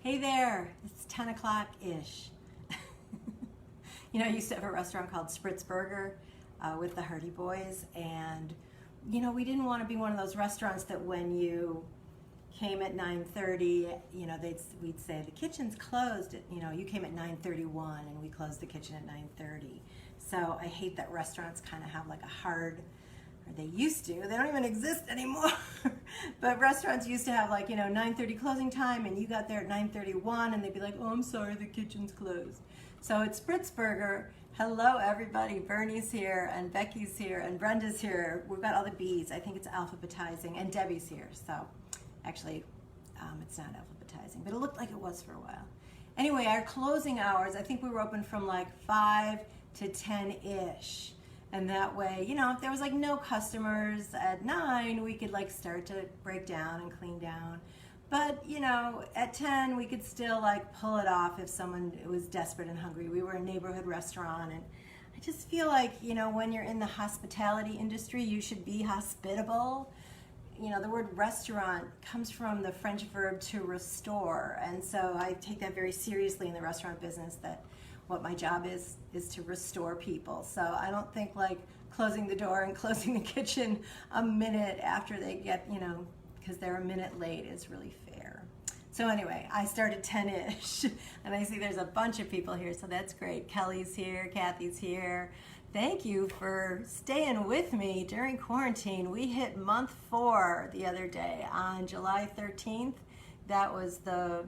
Hey there, it's 10 o'clock-ish. I used to have a restaurant called Spritz Burger with the Hardy Boys, and we didn't want to be one of those restaurants that when you came at 9:30, we'd say the kitchen's closed. You came at 9:31 and we closed the kitchen at 9:30. So I hate that restaurants kind of have like a hard, or they used to. They don't even exist anymore. But restaurants used to have 9:30 closing time, and you got there at 9:31, and they'd be like, "Oh, I'm sorry, the kitchen's closed." So at Spritz Burger, hello everybody. Bernie's here, and Becky's here, and Brenda's here. We've got all the B's. I think it's alphabetizing, and Debbie's here. So actually, it's not alphabetizing, but it looked like it was for a while. Anyway, our closing hours, I think we were open from 5 to 10-ish. And that way, if there was no customers at 9, we could start to break down and clean down. But, at 10, we could still pull it off if someone was desperate and hungry. We were a neighborhood restaurant, and I just feel when you're in the hospitality industry, you should be hospitable. The word restaurant comes from the French verb to restore, and so I take that very seriously in the restaurant business, that what my job is to restore people. So I don't think closing the door and closing the kitchen a minute after they get, because they're a minute late is really fair. So anyway, I started 10-ish, and I see there's a bunch of people here, so that's great. Kelly's here, Kathy's here. Thank you for staying with me during quarantine. We hit month 4 the other day on July 13th. That was the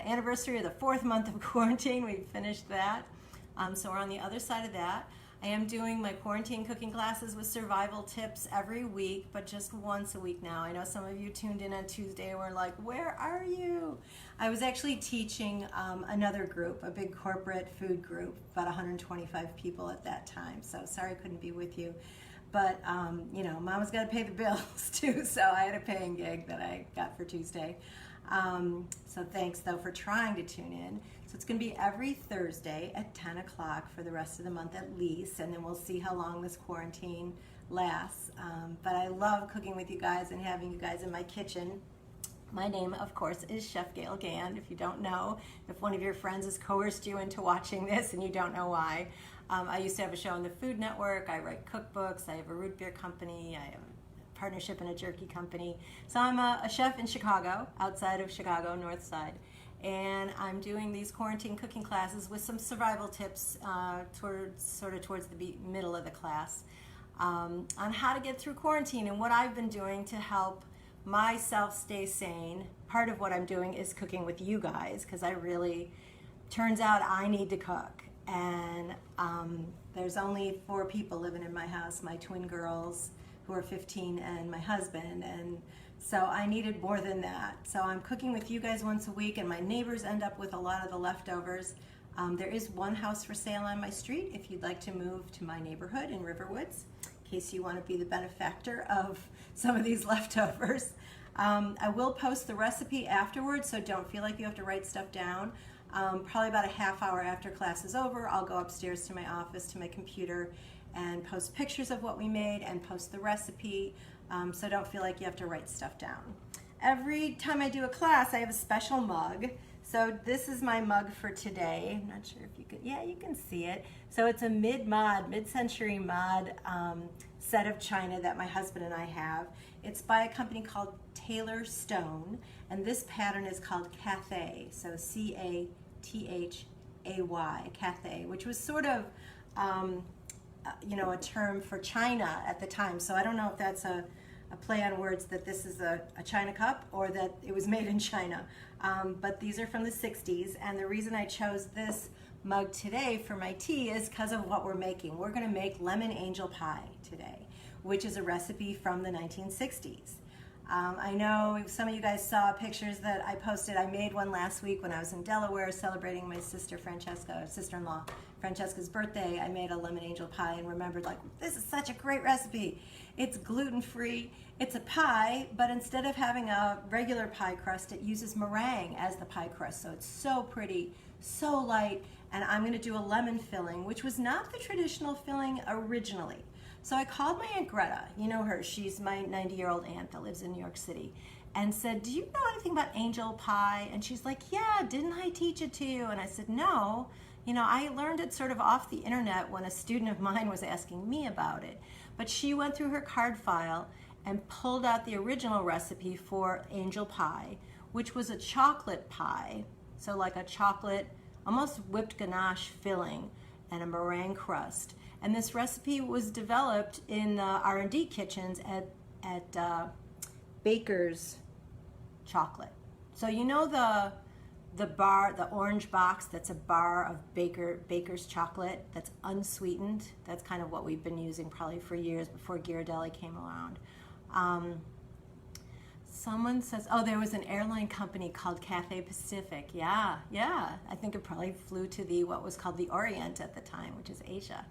anniversary of the 4th month of quarantine. We finished that. So we're on the other side of that. I am doing my quarantine cooking classes with survival tips every week, but just once a week now. I know some of you tuned in on Tuesday and were like, where are you? I was actually teaching another group, a big corporate food group, about 125 people at that time. So sorry I couldn't be with you. But, Mama's got to pay the bills too, so I had a paying gig that I got for Tuesday. So thanks though for trying to tune in. So it's going to be every Thursday at 10 o'clock for the rest of the month at least, and then we'll see how long this quarantine lasts. But I love cooking with you guys and having you guys in my kitchen. My name, of course, is Chef Gale Gand. If you don't know, if one of your friends has coerced you into watching this and you don't know why. I used to have a show on the Food Network. I write cookbooks. I have a root beer company. I have a partnership in a jerky company. So I'm a chef in Chicago, outside of Chicago, North Side. And I'm doing these quarantine cooking classes with some survival tips towards the middle of the class on how to get through quarantine and what I've been doing to help myself stay sane. Part of what I'm doing is cooking with you guys, because turns out I need to cook. And there's only 4 people living in my house, my twin girls who are 15 and my husband, and so I needed more than that. So I'm cooking with you guys once a week, and my neighbors end up with a lot of the leftovers. There is one house for sale on my street if you'd like to move to my neighborhood in Riverwoods, in case you want to be the benefactor of some of these leftovers. I will post the recipe afterwards, so don't feel like you have to write stuff down. Probably about a half hour after class is over, I'll go upstairs to my office, to my computer, and post pictures of what we made and post the recipe, so don't feel like you have to write stuff down. Every time I do a class, I have a special mug. So this is my mug for today. I'm not sure if you could, yeah, you can see it. So it's a mid-century mod set of china that my husband and I have. It's by a company called Taylor Stone, and this pattern is called Cathay, so C-A-T-H-A-Y, Cathay, which was sort of a term for China at the time. So I don't know if that's a play on words, that this is a China cup or that it was made in China. But these are from the 60s, and the reason I chose this mug today for my tea is because of what we're making. We're going to make lemon angel pie today, which is a recipe from the 1960s. I know some of you guys saw pictures that I posted. I made one last week when I was in Delaware celebrating my sister-in-law Francesca's birthday. I made a lemon angel pie and remembered, this is such a great recipe. It's gluten-free, it's a pie, but instead of having a regular pie crust, it uses meringue as the pie crust. So it's so pretty, so light, and I'm gonna do a lemon filling, which was not the traditional filling originally. So I called my Aunt Greta, you know her, she's my 90-year-old aunt that lives in New York City. and said, do you know anything about angel pie? And she's like, yeah, didn't I teach it to you? And I said, no, you know, I learned it sort of off the internet when a student of mine was asking me about it. But she went through her card file and pulled out the original recipe for angel pie, which was a chocolate pie, so like a chocolate, almost whipped ganache filling and a meringue crust. And this recipe was developed in the R&D kitchens at Baker's Chocolate. So you know the bar, the orange box that's a bar of Baker's chocolate that's unsweetened? That's kind of what we've been using probably for years before Ghirardelli came around. Someone says, oh, there was an airline company called Cathay Pacific. Yeah. I think it probably flew to what was called the Orient at the time, which is Asia.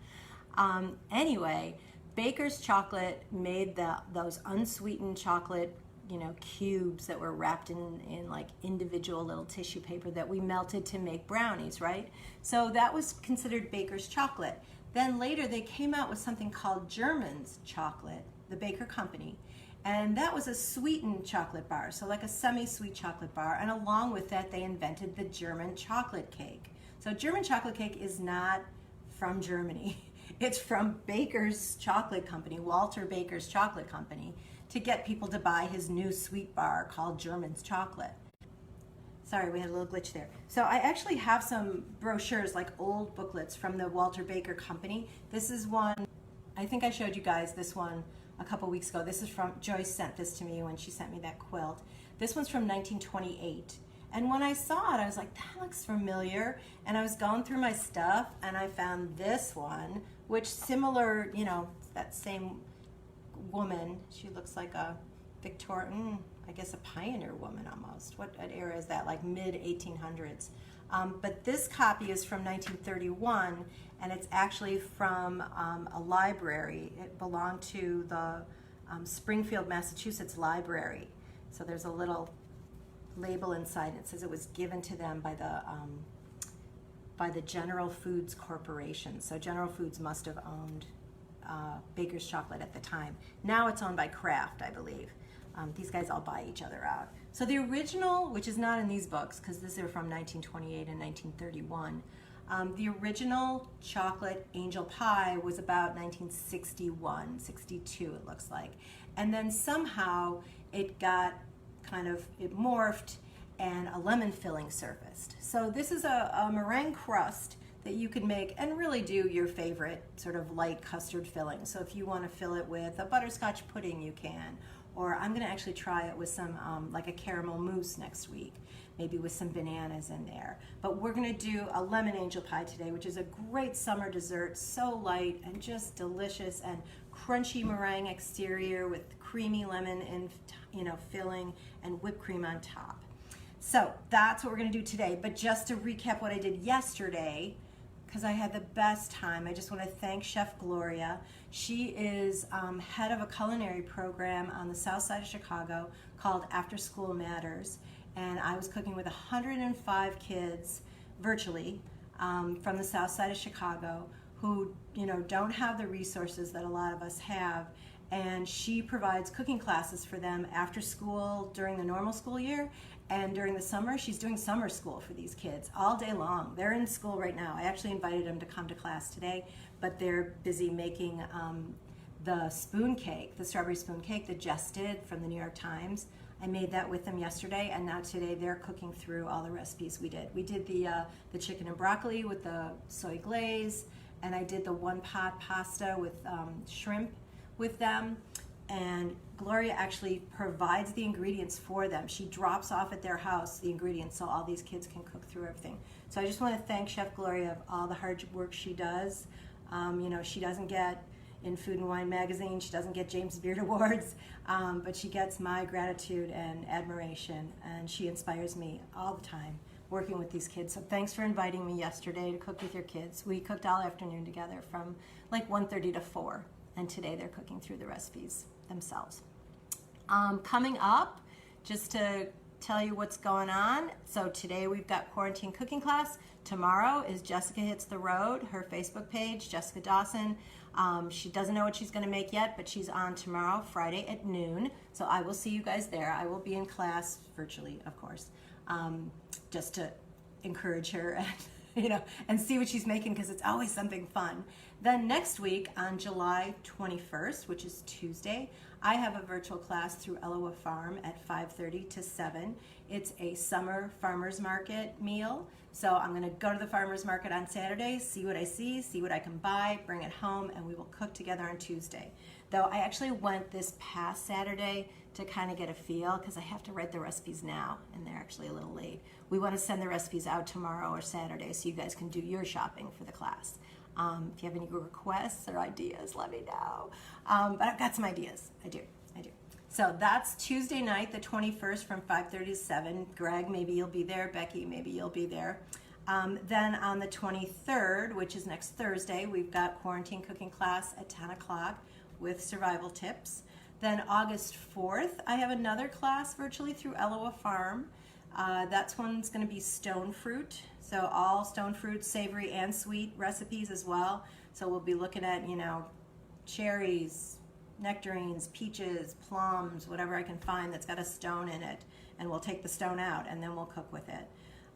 Anyway, Baker's Chocolate made those unsweetened chocolate, you know, cubes that were wrapped in like individual little tissue paper that we melted to make brownies, right? So that was considered Baker's Chocolate. Then later they came out with something called German's Chocolate, the Baker Company, and that was a sweetened chocolate bar, so like a semi-sweet chocolate bar, and along with that they invented the German chocolate cake. So German chocolate cake is not from Germany. It's from Baker's Chocolate Company, Walter Baker's Chocolate Company, to get people to buy his new sweet bar called German's Chocolate. Sorry, we had a little glitch there. So I actually have some brochures, like old booklets from the Walter Baker Company. This is one, I think I showed you guys this one a couple weeks ago. This is from, Joyce sent this to me when she sent me that quilt. This one's from 1928. And when I saw it, I was like, that looks familiar. And I was going through my stuff and I found this one, which similar, you know, that same woman. She looks like a Victorian, I guess a pioneer woman almost. What era is that? Like mid 1800s. But this copy is from 1931, and it's actually from a library. It belonged to the Springfield, Massachusetts library. So there's a little label inside. It says it was given to them by the General Foods Corporation. So General Foods must have owned Baker's Chocolate at the time. Now it's owned by Kraft, I believe. These guys all buy each other out. So the original, which is not in these books, because these are from 1928 and 1931, the original chocolate angel pie was about 1961, 62 it looks like. And then somehow it got it morphed and a lemon filling surfaced. So this is a meringue crust that you can make and really do your favorite sort of light custard filling. So if you want to fill it with a butterscotch pudding, you can. Or I'm going to actually try it with some like a caramel mousse next week, maybe with some bananas in there. But we're going to do a lemon angel pie today, which is a great summer dessert, so light and just delicious, and crunchy meringue exterior with creamy lemon and, you know, filling and whipped cream on top. So that's what we're going to do today. But just to recap what I did yesterday, because I had the best time, I just want to thank Chef Gloria. She is head of a culinary program on the south side of Chicago called After School Matters. And I was cooking with 105 kids virtually from the south side of Chicago who, you know, don't have the resources that a lot of us have. And she provides cooking classes for them after school during the normal school year, and during the summer she's doing summer school for these kids all day long. They're in school right now. I actually invited them to come to class today, but they're busy making the spoon cake, the strawberry spoon cake that Jess did from the New York Times. I made that with them yesterday, and now today they're cooking through all the recipes we did. We did the chicken and broccoli with the soy glaze, and I did the one pot pasta with shrimp with them. And Gloria actually provides the ingredients for them. She drops off at their house the ingredients so all these kids can cook through everything. So I just want to thank Chef Gloria of all the hard work she does. You know, she doesn't get in Food and Wine magazine, she doesn't get James Beard Awards, but she gets my gratitude and admiration, and she inspires me all the time working with these kids. So thanks for inviting me yesterday to cook with your kids. We cooked all afternoon together from like 1:30 to 4, and today they're cooking through the recipes themselves. Coming up, just to tell you what's going on, so today we've got quarantine cooking class. Tomorrow is Jessica Hits the Road, her Facebook page, Jessica Dawson. She doesn't know what she's going to make yet, but she's on tomorrow, Friday at noon. So I will see you guys there. I will be in class virtually, of course, just to encourage her and, and see what she's making, because it's always something fun. Then next week on July 21st, which is Tuesday, I have a virtual class through Eloa Farm at 5:30 to 7. It's a summer farmer's market meal. So I'm going to go to the farmer's market on Saturday, see what I see what I can buy, bring it home, and we will cook together on Tuesday. Though I actually went this past Saturday to kind of get a feel, because I have to write the recipes now, and they're actually a little late. We want to send the recipes out tomorrow or Saturday so you guys can do your shopping for the class. If you have any requests or ideas, let me know. But I've got some ideas. I do. So that's Tuesday night, the 21st, from 5:30 to 7. Greg, maybe you'll be there. Becky, maybe you'll be there. Then on the 23rd, which is next Thursday, we've got quarantine cooking class at 10 o'clock with survival tips. Then August 4th, I have another class virtually through Eloa Farm. That's one's going to be stone fruit. So all stone fruit, savory and sweet recipes as well. So we'll be looking at, cherries, nectarines, peaches, plums, whatever I can find that's got a stone in it. And we'll take the stone out and then we'll cook with it.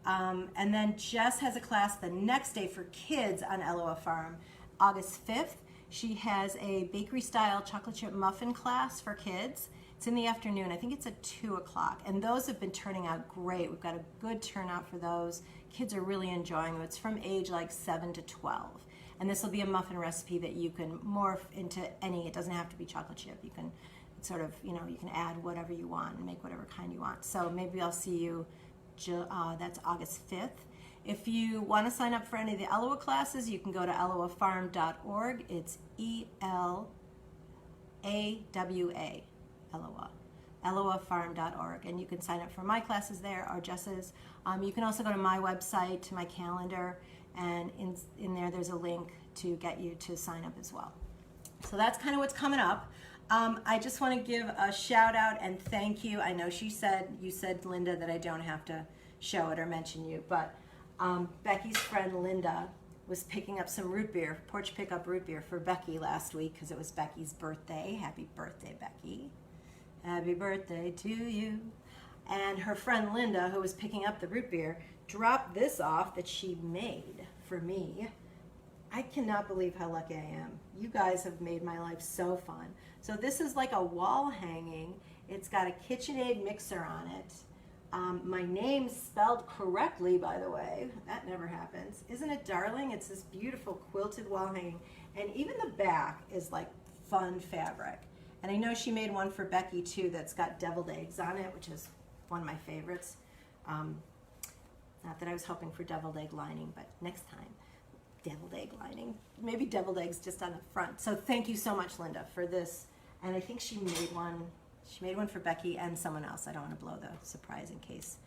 And then Jess has a class the next day for kids on Eloa Farm, August 5th. She has a bakery-style chocolate chip muffin class for kids. It's in the afternoon. I think it's at 2 o'clock. And those have been turning out great. We've got a good turnout for those. Kids are really enjoying them. It's from age like 7 to 12. And this will be a muffin recipe that you can morph into any. It doesn't have to be chocolate chip. You can sort of, you can add whatever you want and make whatever kind you want. So maybe I'll see you, that's August 5th. If you want to sign up for any of the Eloa classes, you can go to eloafarm.org. It's ELAWA, Eloa, eloafarm.org, and you can sign up for my classes there or Jess's. You can also go to my website, to my calendar, and in there there's a link to get you to sign up as well. So that's kind of what's coming up. I just want to give a shout out and thank you. I know you said, Linda, that I don't have to show it or mention you, but Becky's friend Linda was picking up some root beer, porch pickup root beer for Becky last week because it was Becky's birthday. Happy birthday, Becky. Happy birthday to you. And her friend Linda, who was picking up the root beer, dropped this off that she made for me. I cannot believe how lucky I am. You guys have made my life so fun. So this is like a wall hanging. It's got a KitchenAid mixer on it. My name's spelled correctly, by the way. That never happens. Isn't it darling? It's this beautiful quilted wall hanging. And even the back is like fun fabric. And I know she made one for Becky too that's got deviled eggs on it, which is one of my favorites. Not that I was hoping for deviled egg lining, but next time, deviled egg lining. Maybe deviled eggs just on the front. So thank you so much, Linda, for this. And I think she made one. She made one for Becky and someone else. I don't want to blow the surprise in case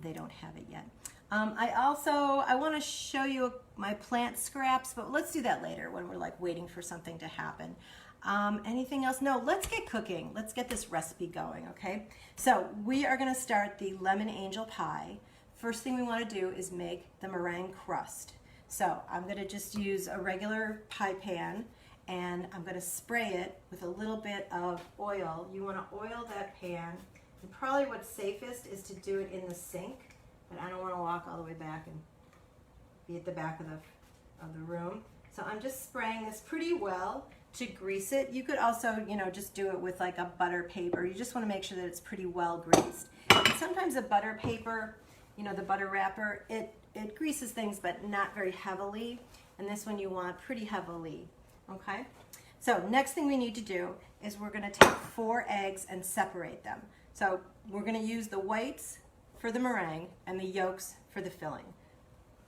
they don't have it yet. I want to show you my plant scraps, but let's do that later when we're like waiting for something to happen. Anything else? No, let's get cooking. Let's get this recipe going, okay? So we are going to start the lemon angel pie. First thing we want to do is make the meringue crust. So I'm going to just use a regular pie pan, and I'm going to spray it with a little bit of oil. You want to oil that pan, and probably what's safest is to do it in the sink, but I don't want to walk all the way back and be at the back of the room. So I'm just spraying this pretty well to grease it. You could also, just do it with like a butter paper. You just want to make sure that it's pretty well greased. And sometimes a butter paper, the butter wrapper, it greases things, but not very heavily. And this one you want pretty heavily, okay? So next thing we need to do is we're gonna take 4 eggs and separate them. So we're gonna use the whites for the meringue and the yolks for the filling.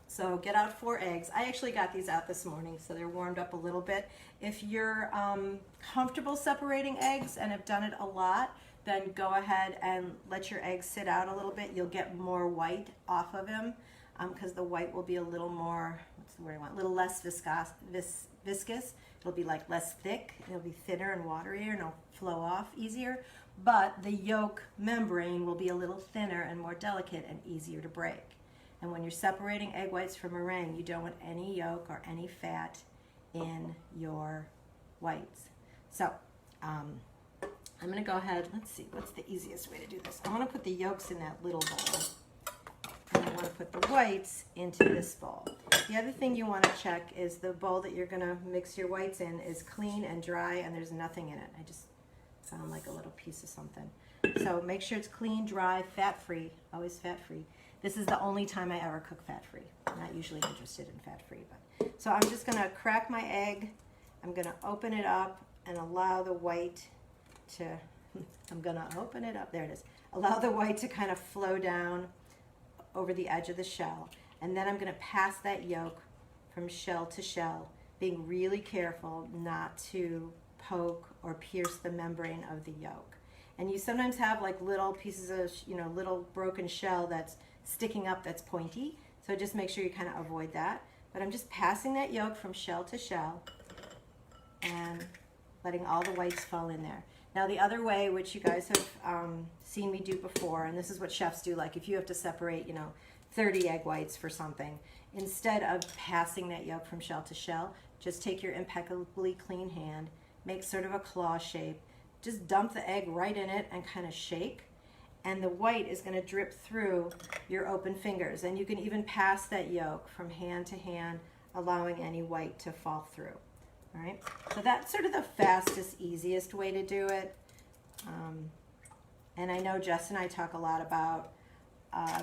So get out 4 eggs. I actually got these out this morning, so they're warmed up a little bit. If you're comfortable separating eggs and have done it a lot, then go ahead and let your eggs sit out a little bit. You'll get more white off of them because the white will be a little more, what's the word I want, a little less viscous. It'll be like less thick. It'll be thinner and waterier and it'll flow off easier. But the yolk membrane will be a little thinner and more delicate and easier to break. And when you're separating egg whites from meringue, you don't want any yolk or any fat in your whites. So I'm going to go ahead, let's see, what's the easiest way to do this? I want to put the yolks in that little bowl, and I want to put the whites into this bowl. The other thing you want to check is the bowl that you're going to mix your whites in is clean and dry, and there's nothing in it. I just found like a little piece of something. So make sure it's clean, dry, fat-free, always fat-free. This is the only time I ever cook fat-free. I'm not usually interested in fat-free. So I'm just going to crack my egg. I'm going to open it up and allow the white to, I'm going to open it up, there it is. Allow the white to kind of flow down over the edge of the shell. And then I'm going to pass that yolk from shell to shell, being really careful not to poke or pierce the membrane of the yolk. And you sometimes have like little pieces of, little broken shell that's sticking up that's pointy. So just make sure you kind of avoid that. But I'm just passing that yolk from shell to shell and letting all the whites fall in there. Now the other way, which you guys have seen me do before, and this is what chefs do, like if you have to separate, 30 egg whites for something, instead of passing that yolk from shell to shell, just take your impeccably clean hand, make sort of a claw shape, just dump the egg right in it and kind of shake, and the white is going to drip through your open fingers. And you can even pass that yolk from hand to hand, allowing any white to fall through. All right, so that's sort of the fastest, easiest way to do it. And I know Jess and I talk a lot about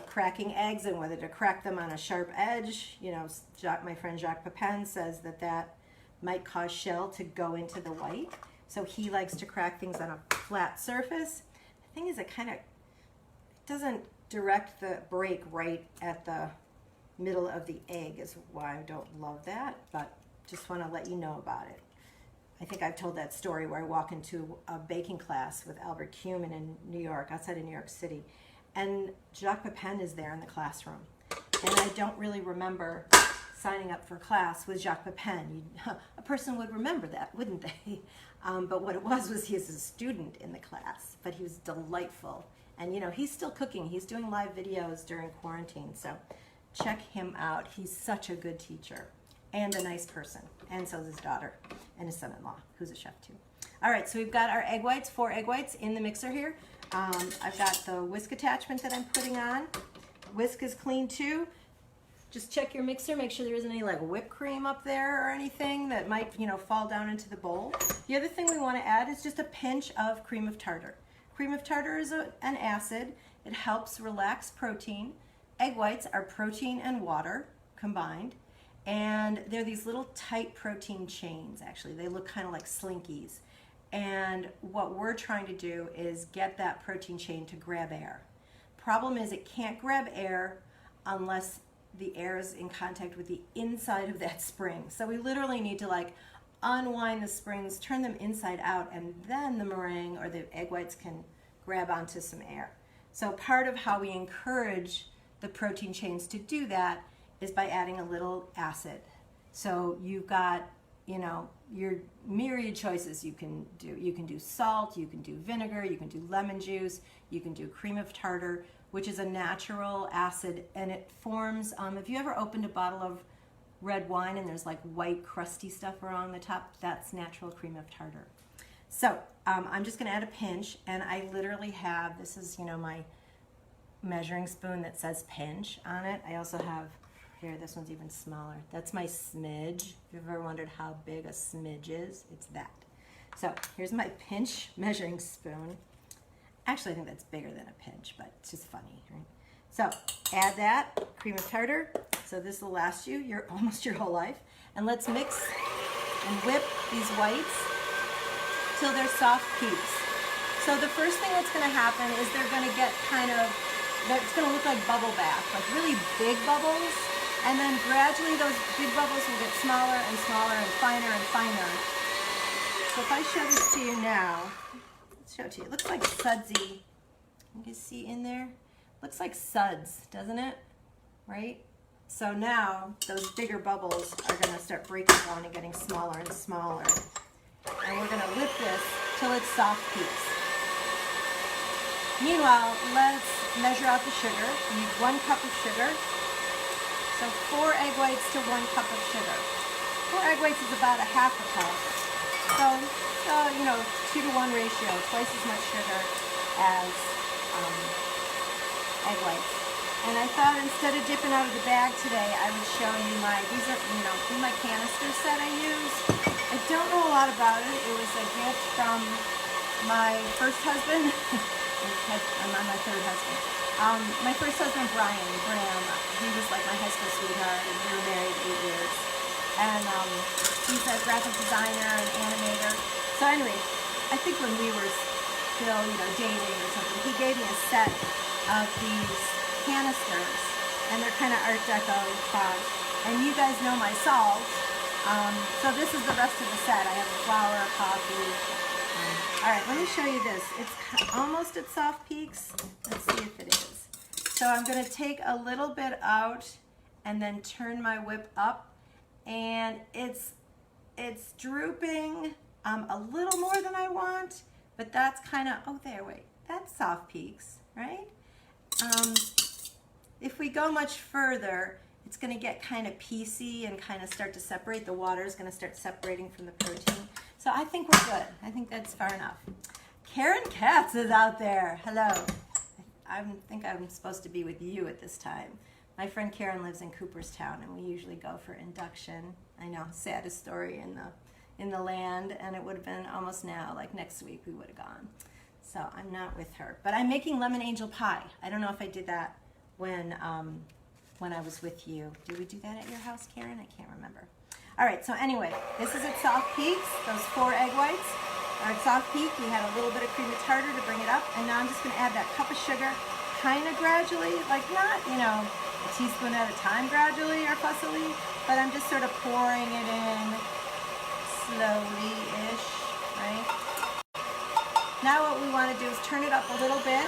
cracking eggs and whether to crack them on a sharp edge. My friend Jacques Pepin says that might cause shell to go into the white. So he likes to crack things on a flat surface. The thing is, it kind of doesn't direct the break right at the middle of the egg, is why I don't love that, but just want to let you know about it. I think I've told that story where I walk into a baking class with Albert Cumin in New York, outside of New York City, and Jacques Pepin is there in the classroom. And I don't really remember signing up for class with Jacques Pepin. A person would remember that, wouldn't they? But what it was he was a student in the class, but he was delightful. And he's still cooking. He's doing live videos during quarantine, so check him out. He's such a good teacher and a nice person. And so is his daughter and his son-in-law, who's a chef too. All right, so we've got our egg whites, 4 egg whites in the mixer here. I've got the whisk attachment that I'm putting on. Whisk is clean too. Just check your mixer, make sure there isn't any like whipped cream up there or anything that might, fall down into the bowl. The other thing we want to add is just a pinch of cream of tartar. Cream of tartar is an acid. It helps relax protein. Egg whites are protein and water combined. And they're these little tight protein chains, actually. They look kind of like slinkies. And what we're trying to do is get that protein chain to grab air. Problem is, it can't grab air unless the air is in contact with the inside of that spring. So we literally need to like unwind the springs, turn them inside out, and then the meringue or the egg whites can grab onto some air. So part of how we encourage the protein chains to do that is by adding a little acid. So you've got, your myriad choices you can do. You can do salt, you can do vinegar, you can do lemon juice, you can do cream of tartar, which is a natural acid, and it forms, if you ever opened a bottle of red wine and there's like white crusty stuff around the top, that's natural cream of tartar. So I'm just gonna add a pinch, and I literally have, this is my measuring spoon that says pinch on it. I also have, here, this one's even smaller. That's my smidge. If you've ever wondered how big a smidge is, it's that. So here's my pinch measuring spoon. Actually, I think that's bigger than a pinch, but it's just funny, right? So add that cream of tartar. So this will last you almost your whole life. And let's mix and whip these whites till they're soft peaks. So the first thing that's going to happen is they're going to get it's going to look like bubble bath, like really big bubbles. And then gradually those big bubbles will get smaller and smaller and finer and finer. So if I show this to you now, let's show it to you. It looks like sudsy. You can see in there? Looks like suds, doesn't it? Right? So now those bigger bubbles are going to start breaking down and getting smaller and smaller. And we're going to whip this till it's soft peaks. Meanwhile, let's measure out the sugar. You need 1 cup of sugar. So 4 egg whites to 1 cup of sugar. 4 egg whites is about a half a cup. So, you know, 2-to-1 ratio, twice as much sugar as egg whites. And I thought instead of dipping out of the bag today, I would show you these are, you know, my canister set I use. I don't know a lot about it. It was a gift from my first husband. I'm on my third husband. My first husband, Brian Graham, he was like my high school sweetheart, and we were married 8 years. And he's a graphic designer and animator. So anyway, I think when we were still, you know, dating or something, he gave me a set of these canisters, and they're kind of Art Deco fonts. And you guys know my salt. So this is the rest of the set. I have flour, coffee. All right, let me show you this. It's almost at soft peaks. Let's see if it is. So I'm going to take a little bit out and then turn my whip up, and it's drooping a little more than I want, but that's kind of, oh there, wait, that's soft peaks, right? If we go much further, it's going to get kind of piecey and kind of start to separate. The water is going to start separating from the protein. So I think we're good. I think that's far enough. Karen Katz is out there. Hello. I think I'm supposed to be with you at this time. My friend Karen lives in Cooperstown, and we usually go for induction. I know, saddest story in the land, and it would have been almost now, like next week we would have gone. So I'm not with her. But I'm making lemon angel pie. I don't know if I did that when I was with you. Did we do that at your house, Karen? I can't remember. All right, so anyway, this is at soft peaks. Those 4 egg whites are at soft peak. We had a little bit of cream of tartar to bring it up, and now I'm just going to add that cup of sugar kind of gradually, like not, you know, a teaspoon at a time gradually or fussily, but I'm just sort of pouring it in slowly-ish, right? Now what we want to do is turn it up a little bit,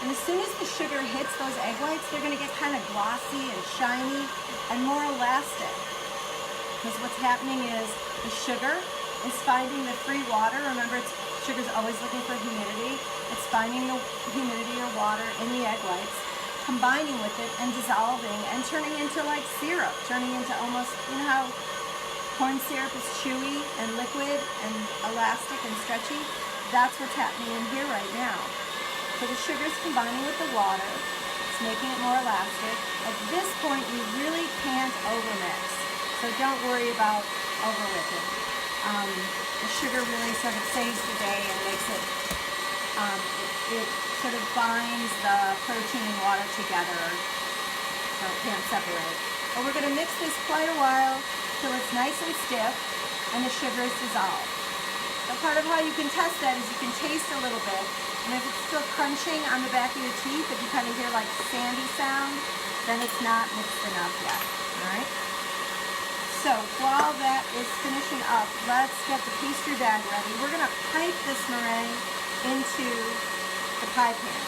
and as soon as the sugar hits those egg whites, they're going to get kind of glossy and shiny and more elastic. Because what's happening is the sugar is finding the free water. Remember, sugar's always looking for humidity. It's finding the humidity or water in the egg whites, combining with it and dissolving and turning into like syrup, turning into almost, you know how corn syrup is chewy and liquid and elastic and stretchy? That's what's happening in here right now. So the sugar's combining with the water. It's making it more elastic. At this point, you really can't overmix. So don't worry about over-whipping. The sugar really sort of saves the day and makes it, it sort of binds the protein and water together so it can't separate. But we're going to mix this quite a while till it's nice and stiff and the sugar is dissolved. So part of how you can test that is you can taste a little bit, and if it's still crunching on the back of your teeth, if you kind of hear like sandy sound, then it's not mixed enough yet, all right? So while that is finishing up, let's get the pastry bag ready. We're going to pipe this meringue into the pie pan.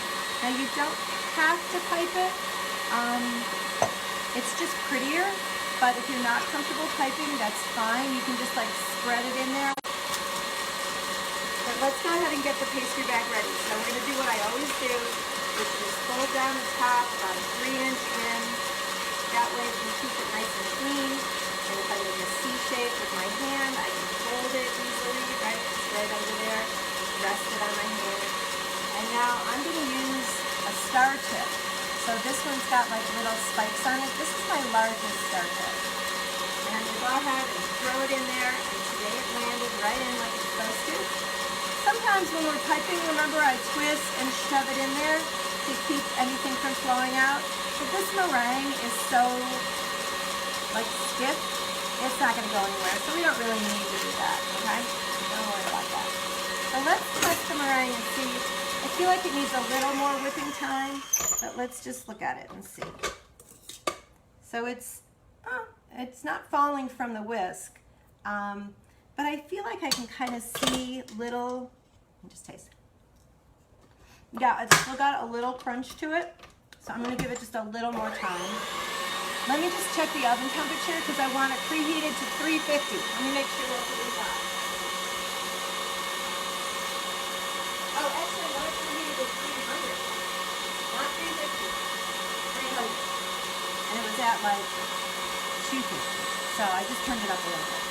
Now you don't have to pipe it. It's just prettier, but if you're not comfortable piping, that's fine. You can just like spread it in there. But let's go ahead and get the pastry bag ready. So we're going to do what I always do, which is fold down the top about a 3-inch in. That way you can keep it nice and clean. And if I make a C shape with my hand, I can hold it easily, right? It's right under there. Rest it on my hand. And now I'm going to use a star tip. So this one's got like little spikes on it. This is my largest star tip. And you go ahead and throw it in there, and today it landed right in like it's supposed to. Sometimes when we're piping, remember, I twist and shove it in there to keep anything from flowing out. But this meringue is so like stiff, it's not going to go anywhere. So we don't really need to do that, okay? Don't worry about that. So let's test the meringue and see. I feel like it needs a little more whipping time, but let's just look at it and see. So it's not falling from the whisk, but I feel like I can kind of see little, let me just taste it. Yeah, it's still got a little crunch to it, so I'm going to give it just a little more time. Let me just check the oven temperature because I want it preheated to 350. Let me make sure that's what we got. Oh, actually, I want it preheated to 300. Not 350. 300. And it was at like 250. So I just turned it up a little bit.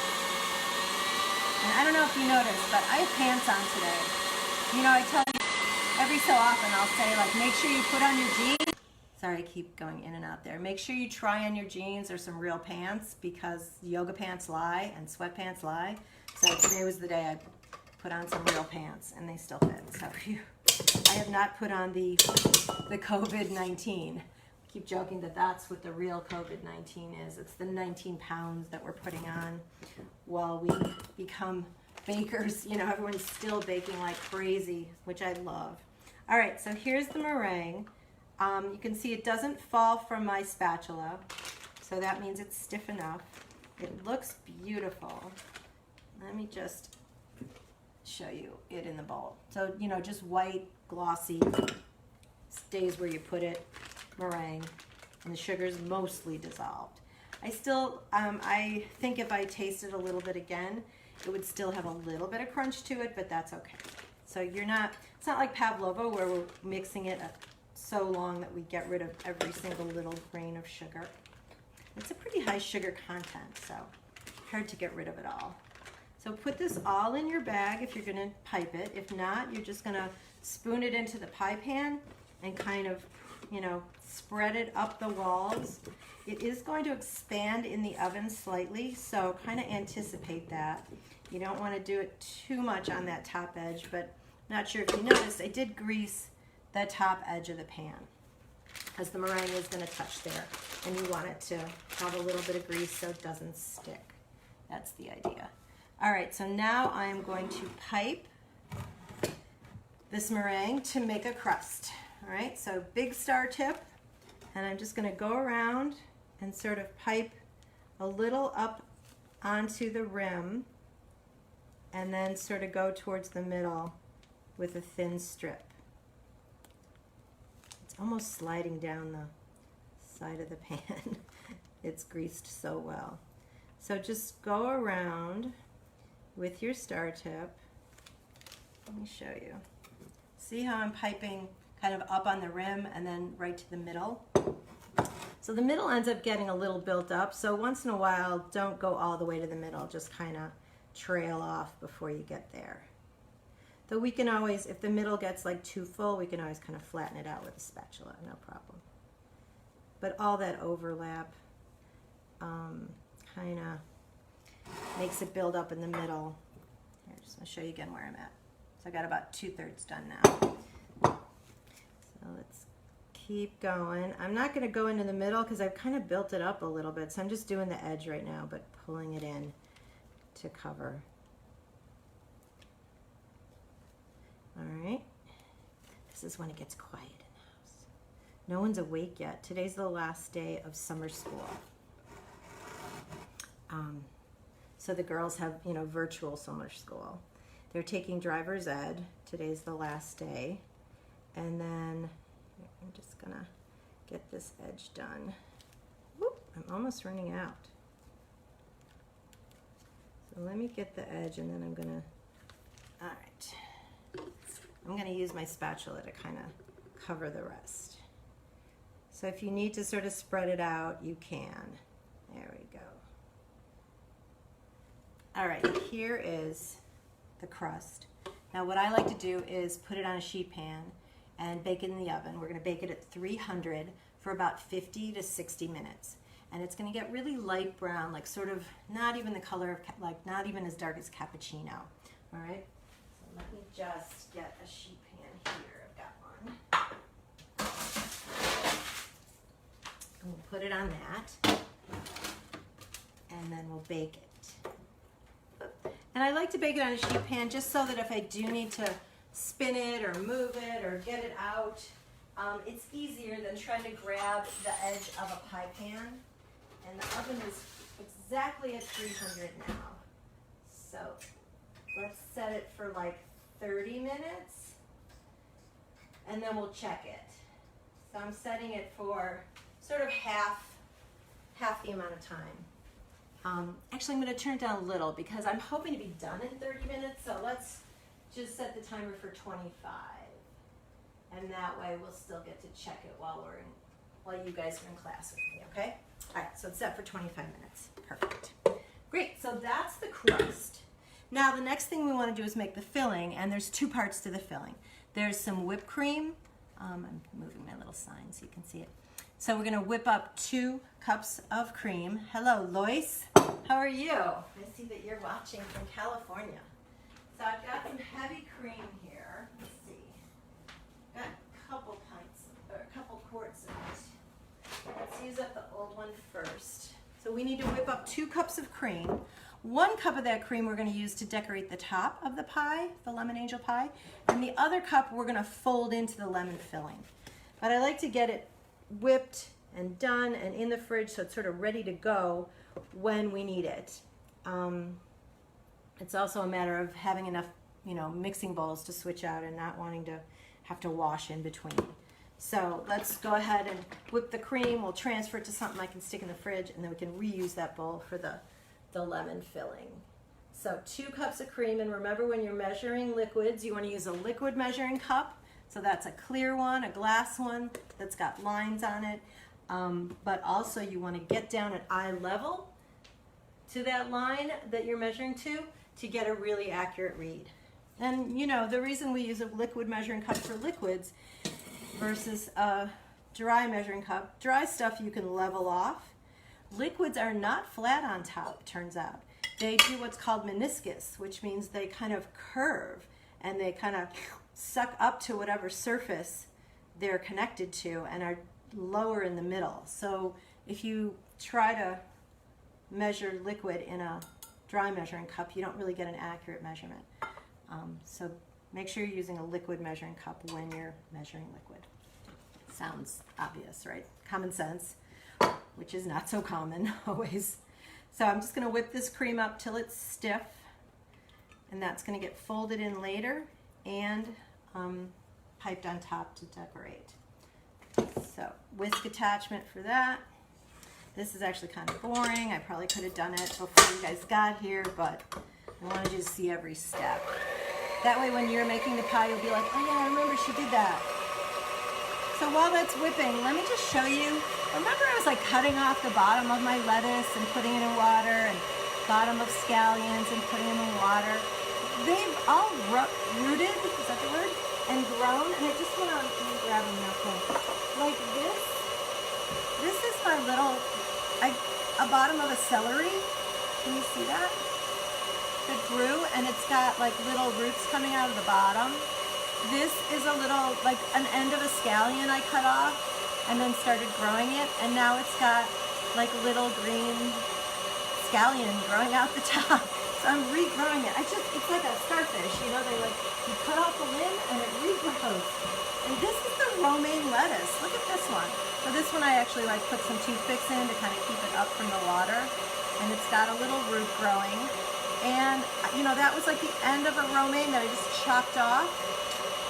And I don't know if you noticed, but I have pants on today. You know, I tell you every so often, I'll say, like, make sure you put on your jeans. Sorry, I keep going in and out there. Make sure you try on your jeans or some real pants, because yoga pants lie and sweatpants lie. So today was the day I put on some real pants, and they still fit. So phew. I have not put on the COVID-19. Keep joking that that's what the real COVID-19 is. It's the 19 pounds that we're putting on while we become bakers. You know, everyone's still baking like crazy, which I love. All right, so here's the meringue. You can see it doesn't fall from my spatula, so that means it's stiff enough. It looks beautiful. Let me just show you it in the bowl. So, you know, just white, glossy, stays where you put it, meringue, and the sugar's mostly dissolved. I still, I think if I tasted a little bit again, it would still have a little bit of crunch to it, but that's okay. So you're not, it's not like pavlova where we're mixing it so long that we get rid of every single little grain of sugar. It's a pretty high sugar content, so hard to get rid of it all. So put this all in your bag if you're gonna pipe it. If not, you're just gonna spoon it into the pie pan and kind of, you know, spread it up the walls. It is going to expand in the oven slightly, so kind of anticipate that. You don't want to do it too much on that top edge, but not sure if you noticed, I did grease the top edge of the pan because the meringue is going to touch there, and you want it to have a little bit of grease so it doesn't stick. That's the idea. All right, so now I'm going to pipe this meringue to make a crust. All right, so big star tip, and I'm just going to go around and sort of pipe a little up onto the rim and then sort of go towards the middle with a thin strip. It's almost sliding down the side of the pan. It's greased so well. So just go around with your star tip. Let me show you. See how I'm piping kind of up on the rim and then right to the middle? So the middle ends up getting a little built up, so once in a while, don't go all the way to the middle, just kind of trail off before you get there. Though we can always, if the middle gets like too full, we can always kind of flatten it out with a spatula, no problem. But all that overlap kind of makes it build up in the middle. Here, just going to show you again where I'm at. So I got about 2/3 done now. So let's keep going. I'm not going to go into the middle because I've kind of built it up a little bit, so I'm just doing the edge right now, but pulling it in to cover. All right. This is when it gets quiet in the house. No one's awake yet. Today's the last day of summer school. So the girls have, you know, virtual summer school. They're taking driver's ed. Today's the last day. And then I'm just gonna get this edge done. Whoop, I'm almost running out. So let me get the edge and then I'm gonna, all right. I'm gonna use my spatula to kind of cover the rest. So if you need to sort of spread it out, you can. There we go. All right, here is the crust. Now what I like to do is put it on a sheet pan and bake it in the oven. We're gonna bake it at 300 for about 50 to 60 minutes. And it's gonna get really light brown, like sort of not even the color of, like not even as dark as cappuccino, all right? So let me just get a sheet pan here, I've got one. And we'll put it on that, and then we'll bake it. And I like to bake it on a sheet pan just so that if I do need to spin it or move it or get it out, it's easier than trying to grab the edge of a pie pan. And the oven is exactly at 300 now. So let's set it for like 30 minutes and then we'll check it. So I'm setting it for sort of half the amount of time. Actually, I'm going to turn it down a little because I'm hoping to be done in 30 minutes. So let's just set the timer for 25. And that way we'll still get to check it while you guys are in class with me, okay? All right, so it's set for 25 minutes. Perfect. Great, so that's the crust. Now the next thing we want to do is make the filling, and there's two parts to the filling. There's some whipped cream. I'm moving my little sign so you can see it. So we're going to whip up 2 cups of cream. Hello, Lois. How are you? I see that you're watching from California. So I've got some heavy cream here. Let's see. Got a couple pints, or a couple quarts of it. Let's use up the old one first. So we need to whip up 2 cups of cream. 1 cup of that cream we're going to use to decorate the top of the pie, the lemon angel pie, and the other cup we're going to fold into the lemon filling. But I like to get it whipped and done and in the fridge so it's sort of ready to go when we need it. It's also a matter of having enough, mixing bowls to switch out and not wanting to have to wash in between. So let's go ahead and whip the cream. We'll transfer it to something I can stick in the fridge, and then we can reuse that bowl for the lemon filling. So 2 cups of cream, and remember when you're measuring liquids, you want to use a liquid measuring cup. So that's a clear one, a glass one that's got lines on it. But also you want to get down at eye level to that line that you're measuring to get a really accurate read. And the reason we use a liquid measuring cup for liquids versus a dry measuring cup, dry stuff you can level off. Liquids are not flat on top, turns out. They do what's called meniscus, which means they kind of curve and they kind of suck up to whatever surface they're connected to and are lower in the middle. So if you try to measure liquid in a dry measuring cup, you don't really get an accurate measurement. So make sure you're using a liquid measuring cup when you're measuring liquid. Sounds obvious, right? Common sense, which is not so common always. So I'm just going to whip this cream up till it's stiff, and that's going to get folded in later and piped on top to decorate. So whisk attachment for that. This is actually kind of boring. I probably could have done it before you guys got here, but I wanted you to see every step. That way when you're making the pie, you'll be like, oh yeah, I remember she did that. So while that's whipping, let me just show you. Remember I was like cutting off the bottom of my lettuce and putting it in water, and bottom of scallions and putting them in water. They've all rooted, is that the word? And grown, and I just want to, let me grab a napkin. Like this. This is my little, a bottom of a celery. Can you see that? That grew, and it's got like little roots coming out of the bottom. This is a little, like an end of a scallion I cut off and then started growing it, and now it's got like little green scallion growing out the top. So I'm regrowing it. It's like a starfish, they like, you cut off the limb and it regrows. And this is the romaine lettuce. Look at this one. So this one I actually like put some toothpicks in to kind of keep it up from the water, and it's got a little root growing. And that was like the end of a romaine that I just chopped off.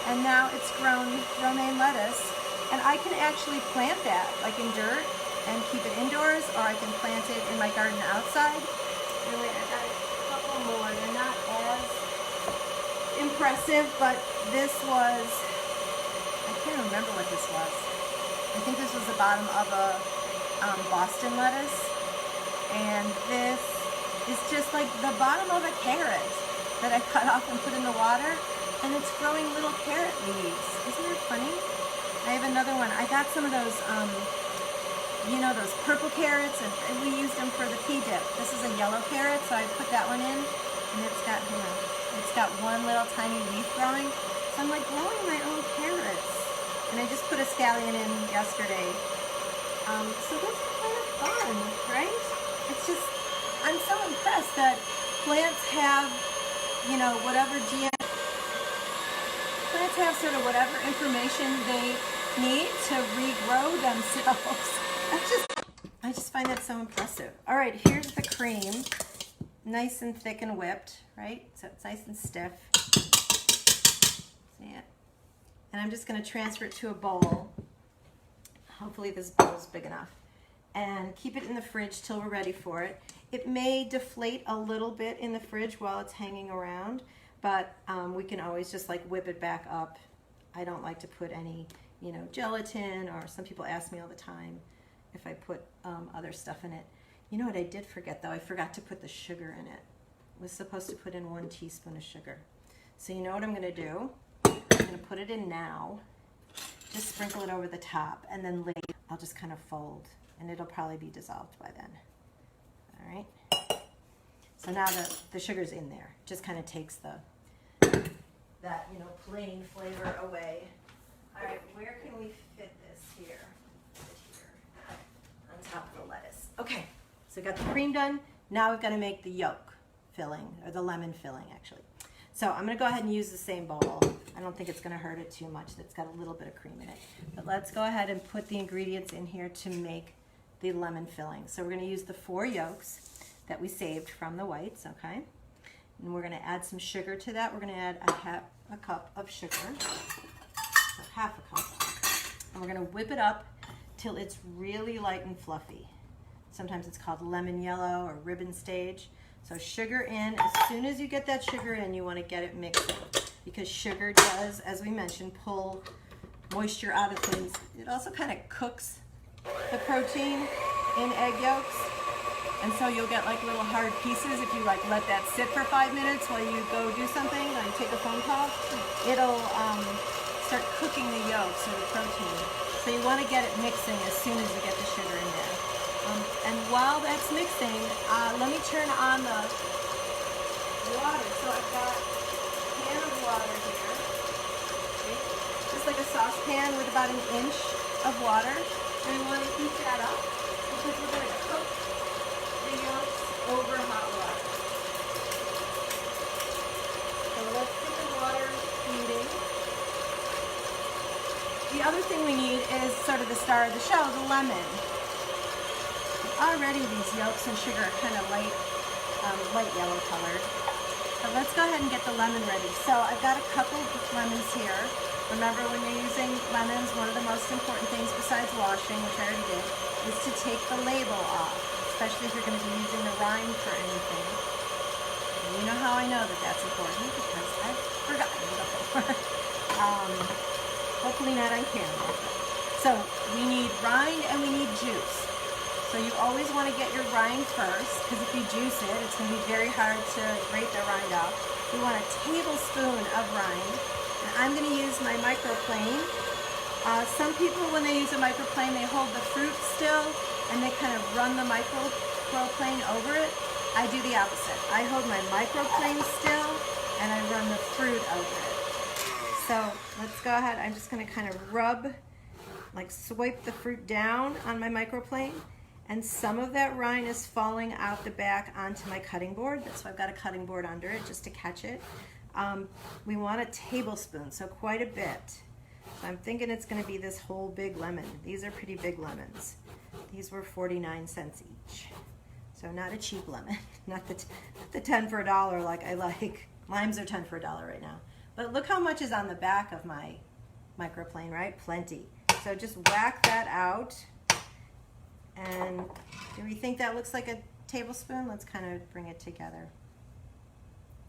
And now it's grown romaine lettuce, and I can actually plant that like in dirt and keep it indoors, or I can plant it in my garden outside. Really, I got a couple more. They're not as impressive, but this was, I can't remember what this was. I think this was the bottom of a Boston lettuce, and this is just like the bottom of a carrot that I cut off and put in the water. And it's growing little carrot leaves. Isn't that funny? I have another one. I got some of those, those purple carrots, and we used them for the pea dip. This is a yellow carrot, so I put that one in, and it's got one little tiny leaf growing. So I'm like growing my own carrots. And I just put a scallion in yesterday. So that's kind of fun, right? It's just, I'm so impressed that plants have, whatever plants have sort of whatever information they need to regrow themselves. I just find that so impressive. All right, here's the cream, nice and thick and whipped, right? So it's nice and stiff. See it? And I'm just going to transfer it to a bowl. Hopefully this bowl is big enough. And keep it in the fridge till we're ready for it. It may deflate a little bit in the fridge while it's hanging around, but we can always just like whip it back up. I don't like to put any, gelatin, or some people ask me all the time if I put other stuff in it. You know what I did forget though? I forgot to put the sugar in it. was supposed to put in 1 teaspoon of sugar. So you know what I'm going to do? I'm going to put it in now, just sprinkle it over the top, and then later I'll just kind of fold, and it'll probably be dissolved by then. All right. So now the sugar's in there. Just kind of takes that plain flavor away. All right, where can we fit this here? On top of the lettuce. Okay, so got the cream done. Now we've got to make the yolk filling, or the lemon filling actually. So I'm going to go ahead and use the same bowl. I don't think it's going to hurt it too much. It's got a little bit of cream in it. But let's go ahead and put the ingredients in here to make the lemon filling. So we're going to use the 4 yolks that we saved from the whites, okay? And we're going to add some sugar to that. We're going to add a cup of sugar, so half a cup. And we're going to whip it up till it's really light and fluffy. Sometimes it's called lemon yellow or ribbon stage. So sugar in. As soon as you get that sugar in, you want to get it mixing, because sugar does, as we mentioned, pull moisture out of things. It also kind of cooks the protein in egg yolks. And so you'll get like little hard pieces if you like let that sit for 5 minutes while you go do something, or you take a phone call. It'll start cooking the yolks or the protein. So you want to get it mixing as soon as you get the sugar in there. And while that's mixing, let me turn on the water. So I've got a pan of water here, okay? Just like a saucepan with about 1 inch of water. And we want to heat that up because we're going to cook the yolks over hot water. So let's get the water heating. The other thing we need is sort of the star of the show, the lemon. Already these yolks and sugar are kind of light yellow colored. So let's go ahead and get the lemon ready. So I've got a couple of lemons here. Remember, when you're using lemons, one of the most important things besides washing, which I already did, is to take the label off, especially if you're going to be using the rind for anything. And you know how I know that that's important, because I've forgotten before. Hopefully not on camera. So we need rind and we need juice. So you always want to get your rind first, because if you juice it, it's going to be very hard to grate the rind off. You want a tablespoon of rind. And I'm going to use my microplane. Some people, when they use a microplane, they hold the fruit still and they kind of run the microplane over it. I do the opposite. I hold my microplane still and I run the fruit over it. So let's go ahead. I'm just going to kind of rub, like swipe the fruit down on my microplane. And some of that rind is falling out the back onto my cutting board. That's why I've got a cutting board under it, just to catch it. We want a tablespoon, so quite a bit. So I'm thinking it's going to be this whole big lemon. These are pretty big lemons. These were 49 cents each. So not a cheap lemon, not the 10 for $1 like I like. Limes are 10 for $1 right now. But look how much is on the back of my microplane, right? Plenty. So just whack that out. And do we think that looks like a tablespoon? Let's kind of bring it together.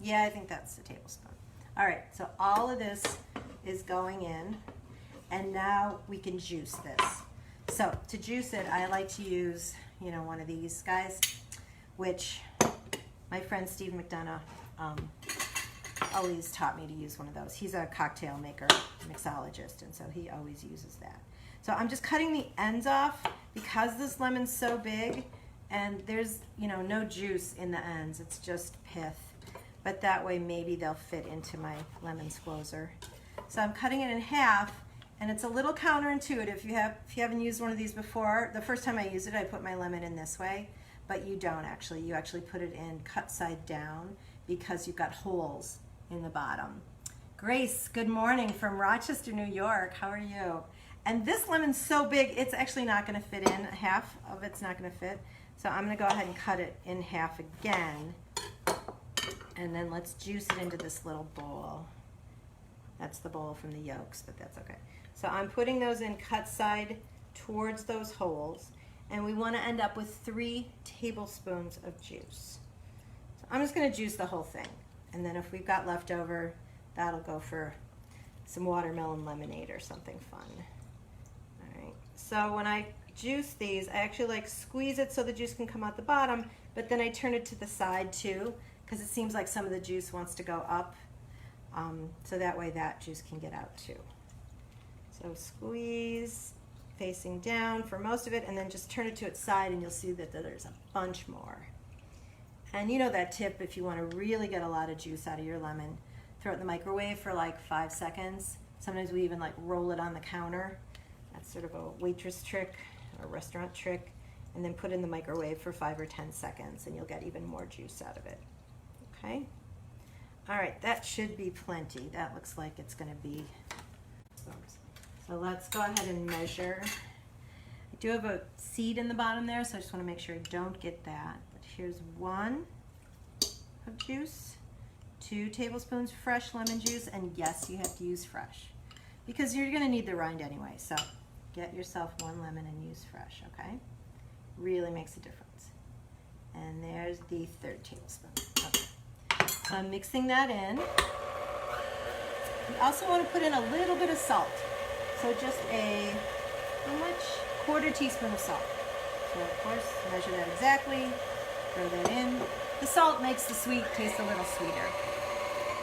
Yeah, I think that's a tablespoon. All right, so all of this is going in, and now we can juice this. So to juice it, I like to use, one of these guys, which my friend Steve McDonough always taught me to use one of those. He's a cocktail maker, mixologist, and so he always uses that. So I'm just cutting the ends off because this lemon's so big, and there's, no juice in the ends. It's just pith. But that way maybe they'll fit into my lemon squozer. So I'm cutting it in half, and it's a little counterintuitive. If you haven't used one of these before, the first time I used it, I put my lemon in this way, but you don't actually. You actually put it in cut side down because you've got holes in the bottom. Grace, good morning from Rochester, New York. How are you? And this lemon's so big, it's actually not going to fit in. Half of it's not going to fit. So I'm going to go ahead and cut it in half again. And then let's juice it into this little bowl. That's the bowl from the yolks, but that's okay. So I'm putting those in cut side towards those holes. And we want to end up with 3 tablespoons of juice. So I'm just going to juice the whole thing. And then if we've got leftover, that'll go for some watermelon lemonade or something fun. So when I juice these, I actually squeeze it so the juice can come out the bottom, but then I turn it to the side too, because it seems like some of the juice wants to go up. So that way that juice can get out too. So squeeze facing down for most of it, and then just turn it to its side and you'll see that there's a bunch more. And you know that tip, if you want to really get a lot of juice out of your lemon, throw it in the microwave for like 5 seconds. Sometimes we even like roll it on the counter. That's sort of a waitress trick or restaurant trick. And then put it in the microwave for 5 or 10 seconds and you'll get even more juice out of it. Okay? All right, that should be plenty. That looks like it's going to be. So let's go ahead and measure. I do have a seed in the bottom there, so I just want to make sure I don't get that. But here's 1 of juice, 2 tablespoons fresh lemon juice, and yes, you have to use fresh because you're going to need the rind anyway. So get yourself 1 lemon and use fresh, okay? Really makes a difference. And there's the 3rd tablespoon. Okay. So I'm mixing that in. You also want to put in a little bit of salt. So just how much? 1/4 teaspoon of salt. So of course, measure that exactly, throw that in. The salt makes the sweet taste a little sweeter.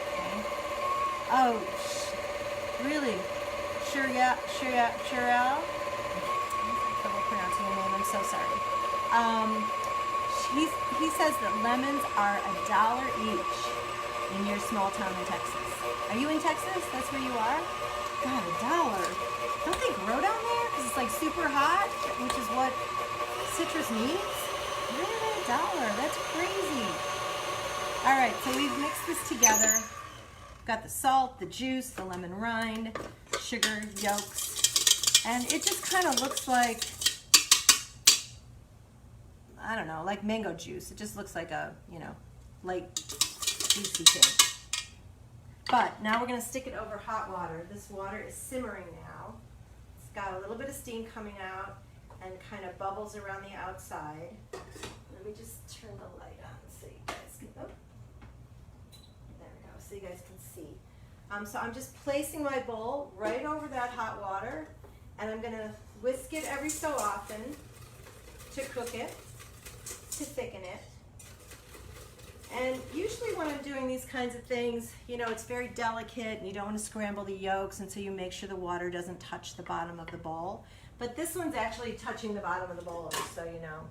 Okay. Oh, really? Sure, yeah. I'm trouble pronouncing your name, I'm so sorry. He says that lemons are $1 each in your small town in Texas. Are you in Texas? That's where you are? God, $1. Don't they grow down there? Because it's like super hot, which is what citrus needs. Really, $1? That's crazy. All right, so we've mixed this together. Got the salt, the juice, the lemon rind, sugar, yolks, and it just kind of looks like, I don't know, like mango juice. It just looks like a, light juicy thing. But now we're going to stick it over hot water. This water is simmering now. It's got a little bit of steam coming out and kind of bubbles around the outside. Let me just turn the light on so you guys can, there we go, so you guys can see. So I'm just placing my bowl right over that hot water, and I'm going to whisk it every so often to cook it, to thicken it. And usually when I'm doing these kinds of things, it's very delicate and you don't want to scramble the yolks, and so you make sure the water doesn't touch the bottom of the bowl. But this one's actually touching the bottom of the bowl, just so you know.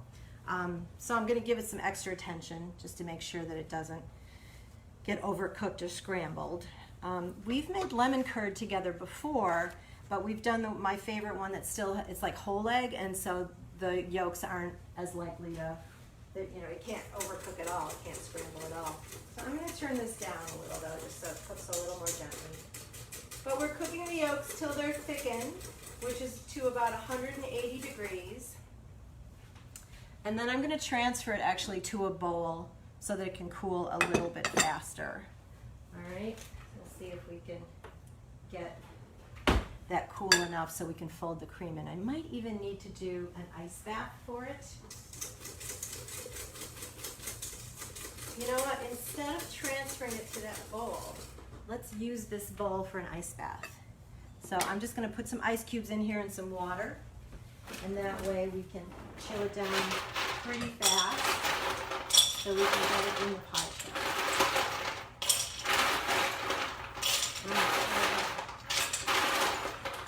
So I'm going to give it some extra attention just to make sure that it doesn't get overcooked or scrambled. We've made lemon curd together before, but we've done my favorite one that's still, it's like whole egg, and so the yolks aren't as likely to, it can't overcook at all, it can't scramble at all. So I'm going to turn this down a little though, just so it cooks a little more gently. But we're cooking the yolks till they're thickened, which is to about 180 degrees. And then I'm going to transfer it actually to a bowl so that it can cool a little bit faster. All right, let's see if we can get that cool enough so we can fold the cream in. I might even need to do an ice bath for it. You know what, instead of transferring it to that bowl, let's use this bowl for an ice bath. So I'm just going to put some ice cubes in here and some water, and that way we can chill it down pretty fast so we can get it in the pie tray.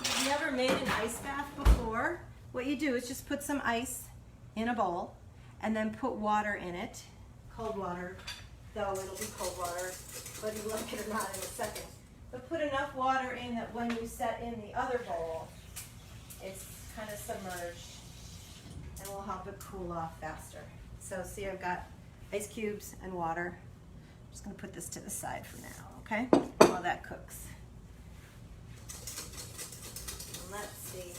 If you've never made an ice bath before, what you do is just put some ice in a bowl and then put water in it. Cold water, though it'll be cold water, whether you like it or not in a second. But put enough water in that when you set in the other bowl, it's kind of submerged and will help it cool off faster. So see, I've got ice cubes and water. I'm just going to put this to the side for now, okay? While that cooks. And let's see.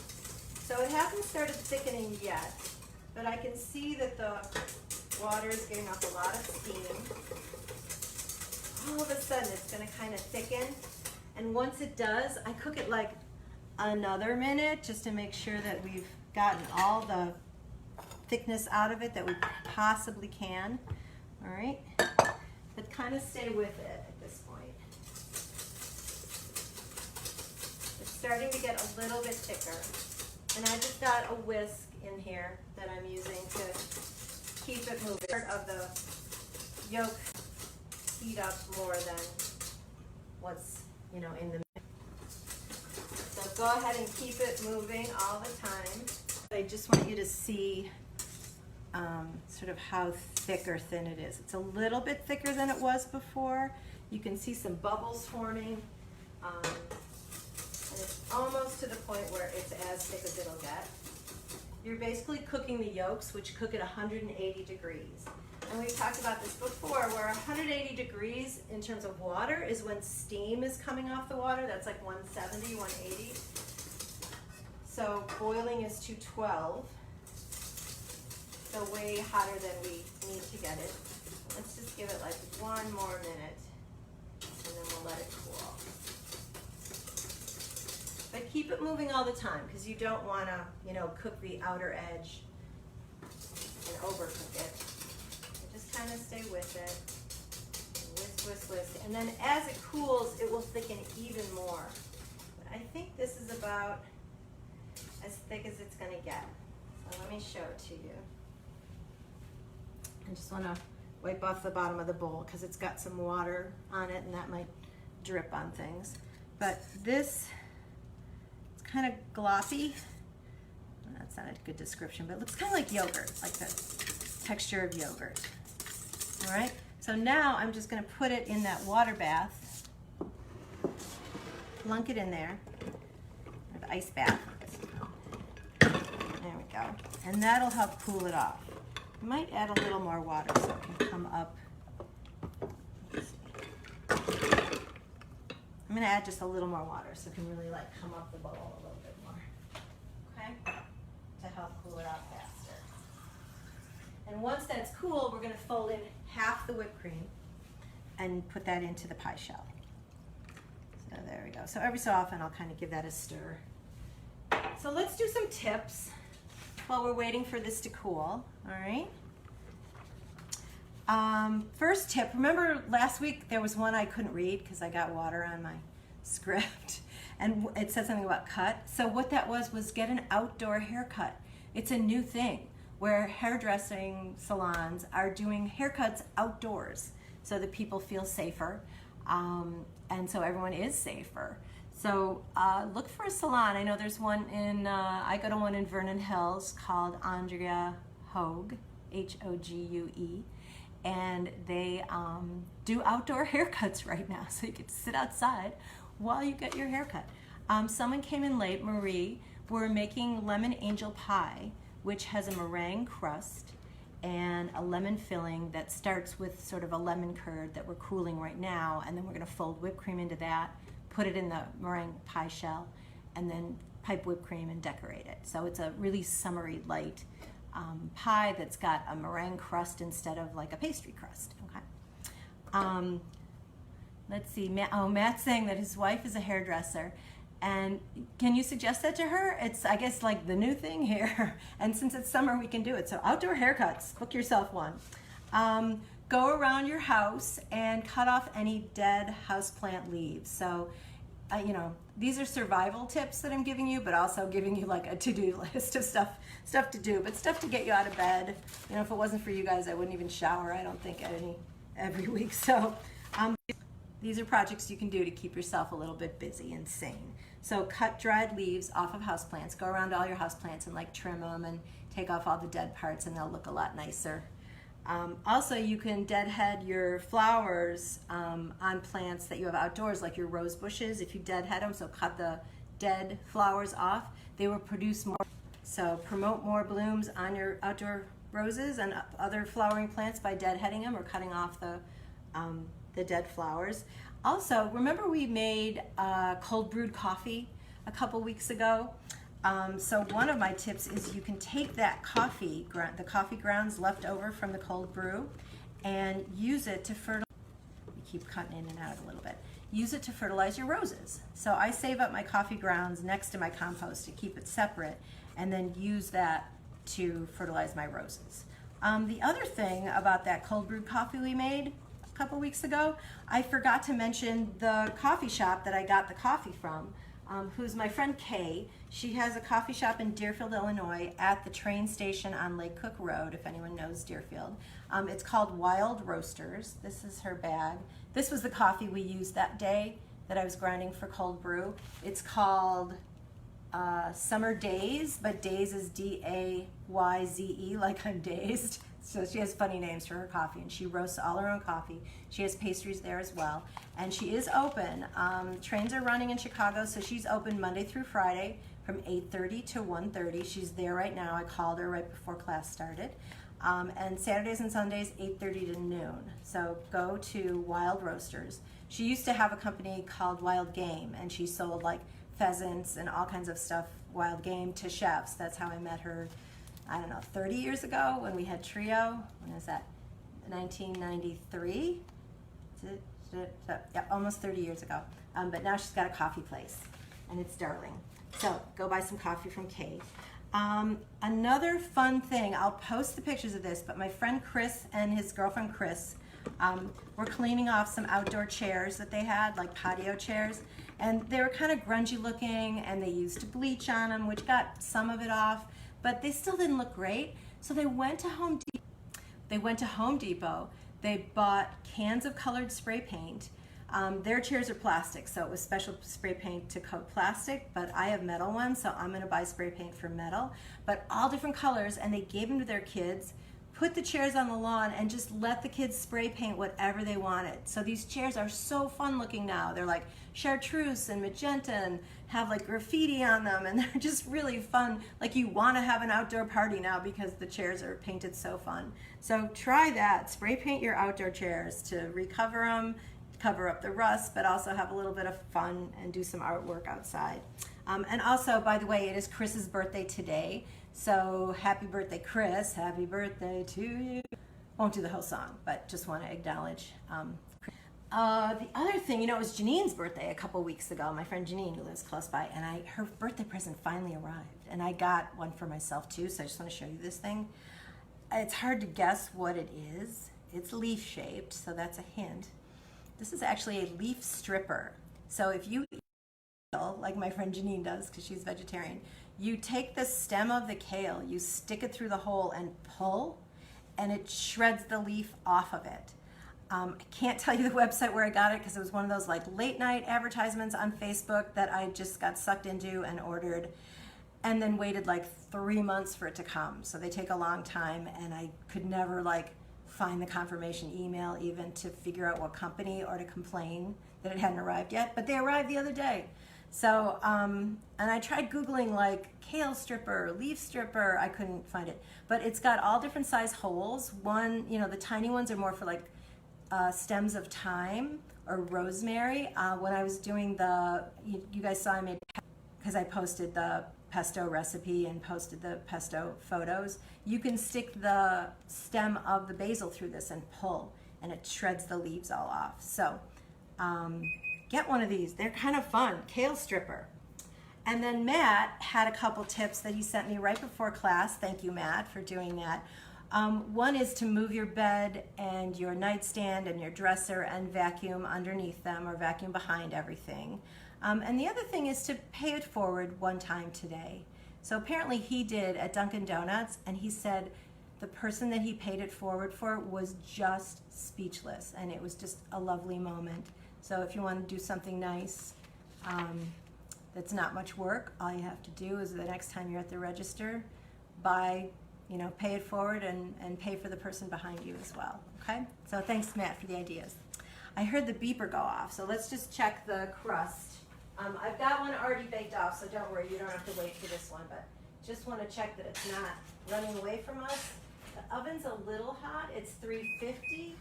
So it hasn't started thickening yet, but I can see that the water is giving off a lot of steam. All of a sudden it's going to kind of thicken, and once it does, I cook it like another minute just to make sure that we've gotten all the thickness out of it that we possibly can. All right, but kind of stay with it at this point. It's starting to get a little bit thicker, and I just got a whisk in here that I'm using to keep it moving. Part of the yolk heat up more than what's, you know, in the mix. So go ahead and keep it moving all the time. I just want you to see sort of how thick or thin it is. It's a little bit thicker than it was before. You can see some bubbles forming. And it's almost to the point where it's as thick as it'll get. You're basically cooking the yolks, which cook at 180 degrees. And we've talked about this before, where 180 degrees in terms of water is when steam is coming off the water. That's like 170, 180. So boiling is 212. So way hotter than we need to get it. Let's just give it like one more minute, and then we'll let it cool. But keep it moving all the time, because you don't want to, you know, cook the outer edge and overcook it. So just kind of stay with it. Whisk, whisk, whisk. And then as it cools, it will thicken even more. But I think this is about as thick as it's going to get. So let me show it to you. I just want to wipe off the bottom of the bowl because it's got some water on it and that might drip on things. But this, it's kind of glossy. That's not a good description, but it looks kind of like yogurt, like the texture of yogurt. All right, so now I'm just going to put it in that water bath, plunk it in there, or the ice bath. There we go, and that'll help cool it off. You might add a little more water so it can come up. I'm going to add just a little more water so it can really like come up the bowl a little bit more. Okay? To help cool it off faster. And once that's cool, we're going to fold in half the whipped cream and put that into the pie shell. So there we go. So every so often I'll kind of give that a stir. So let's do some tips while we're waiting for this to cool. All right. First tip, remember last week there was one I couldn't read because I got water on my script and it said something about cut. So what that was get an outdoor haircut. It's a new thing where hairdressing salons are doing haircuts outdoors so that people feel safer, and so everyone is safer. So look for a salon. I know there's one in, I go to one in Vernon Hills called Andrea Hogue, H-O-G-U-E, and they do outdoor haircuts right now. So you get to sit outside while you get your haircut. Someone came in late, Marie. We're making lemon angel pie, which has a meringue crust and a lemon filling that starts with sort of a lemon curd that we're cooling right now, and then we're gonna fold whipped cream into that, put it in the meringue pie shell, and then pipe whipped cream and decorate it. So it's a really summery, light pie that's got a meringue crust instead of like a pastry crust, okay? Let's see, Matt's saying that his wife is a hairdresser, and can you suggest that to her? It's, I guess, like the new thing here, and since it's summer, we can do it. So outdoor haircuts, book yourself one. Go around your house and cut off any dead houseplant leaves. So, you know, these are survival tips that I'm giving you, but also giving you like a to-do list of stuff to do, but stuff to get you out of bed. You know, if it wasn't for you guys, I wouldn't even shower, I don't think, every week. So these are projects you can do to keep yourself a little bit busy and sane. So cut dried leaves off of houseplants. Go around all your houseplants and like trim them and take off all the dead parts, and they'll look a lot nicer. Also, you can deadhead your flowers on plants that you have outdoors, like your rose bushes. If you deadhead them, so cut the dead flowers off, they will produce more. So promote more blooms on your outdoor roses and other flowering plants by deadheading them or cutting off the dead flowers. Also, remember we made cold brewed coffee a couple weeks ago? So one of my tips is you can take that the coffee grounds left over from the cold brew, and use it to fertilize. You keep cutting in and out a little bit. Use it to fertilize your roses. So I save up my coffee grounds next to my compost to keep it separate, and then use that to fertilize my roses. The other thing about that cold brewed coffee we made a couple weeks ago, I forgot to mention the coffee shop that I got the coffee from. who's my friend Kay. She has a coffee shop in Deerfield, Illinois at the train station on Lake Cook Road, if anyone knows Deerfield. It's called Wild Roasters. This is her bag. This was the coffee we used that day that I was grinding for cold brew. It's called Summer Days, but Days is D-A-Y-Z-E, like I'm dazed. So she has funny names for her coffee, and she roasts all her own coffee. She has pastries there as well, and she is open. Trains are running in Chicago, so she's open Monday through Friday from 8:30 to 1:30. She's there right now. I called her right before class started. And Saturdays and Sundays, 8:30 to noon. So go to Wild Roasters. She used to have a company called Wild Game, and she sold like pheasants and all kinds of stuff, wild game, to chefs. That's how I met her, I don't know, 30 years ago when we had Trio. When was that? 1993? Yeah, almost 30 years ago. But now she's got a coffee place, and it's darling. So go buy some coffee from Kay. Another fun thing, I'll post the pictures of this, but my friend Chris and his girlfriend Chris were cleaning off some outdoor chairs that they had, like patio chairs, and they were kind of grungy looking, and they used bleach on them, which got some of it off, but they still didn't look great. So they went to Home Depot. They bought cans of colored spray paint. Their chairs are plastic, so it was special spray paint to coat plastic, but I have metal ones, so I'm gonna buy spray paint for metal, but all different colors, and they gave them to their kids, put the chairs on the lawn, and just let the kids spray paint whatever they wanted. So these chairs are so fun looking now. They're like chartreuse and magenta and have like graffiti on them, and they're just really fun. Like you wanna have an outdoor party now because the chairs are painted so fun. So try that, spray paint your outdoor chairs to recover them, cover up the rust, but also have a little bit of fun and do some artwork outside. And also, by the way, it is Chris's birthday today, so happy birthday, Chris. Happy birthday to you. Won't do the whole song, but just want to acknowledge. The other thing, you know, it was Janine's birthday a couple weeks ago, my friend Janine, who lives close by, and her birthday present finally arrived, and I got one for myself too, so I just want to show you this thing. It's hard to guess what it is. It's leaf-shaped, so that's a hint. This is actually a leaf stripper. So if you eat kale, like my friend Janine does because she's vegetarian, you take the stem of the kale, you stick it through the hole and pull, and it shreds the leaf off of it. I can't tell you the website where I got it because it was one of those like late night advertisements on Facebook that I just got sucked into and ordered, and then waited like 3 months for it to come. So they take a long time, and I could never like find the confirmation email even to figure out what company or to complain that it hadn't arrived yet, but they arrived the other day. So, and I tried Googling like kale stripper, leaf stripper, I couldn't find it, but it's got all different size holes. One, you know, the tiny ones are more for like stems of thyme or rosemary. When I was doing you guys saw I made, because I posted the pesto recipe and posted the pesto photos, you can stick the stem of the basil through this and pull, and it shreds the leaves all off. So get one of these. They're kind of fun. Kale stripper. And then Matt had a couple tips that he sent me right before class. Thank you, Matt, for doing that. One is to move your bed and your nightstand and your dresser and vacuum underneath them or vacuum behind everything. And the other thing is to pay it forward one time today. So apparently he did at Dunkin' Donuts, and he said the person that he paid it forward for was just speechless, and it was just a lovely moment. So if you want to do something nice that's not much work, all you have to do is the next time you're at the register, pay it forward and pay for the person behind you as well, okay? So thanks, Matt, for the ideas. I heard the beeper go off, so let's just check the crust. I've got one already baked off, so don't worry, you don't have to wait for this one, but just want to check that it's not running away from us. The oven's a little hot, it's 350,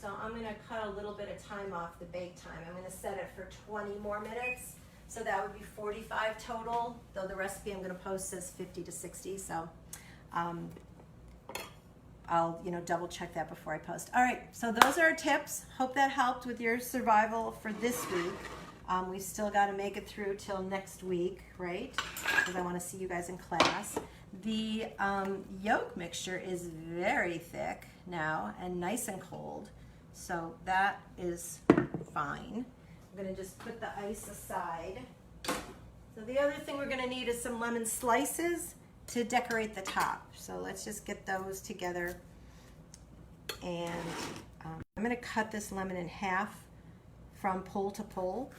so I'm going to cut a little bit of time off the bake time. I'm going to set it for 20 more minutes, so that would be 45 total, though the recipe I'm going to post says 50 to 60, so I'll double check that before I post. All right, so those are our tips. Hope that helped with your survival for this week. We've still got to make it through till next week, right? Because I want to see you guys in class. The yolk mixture is very thick now and nice and cold, so that is fine. I'm going to just put the ice aside. So the other thing we're gonna need is some lemon slices to decorate the top. So let's just get those together. And I'm gonna cut this lemon in half from pole to pole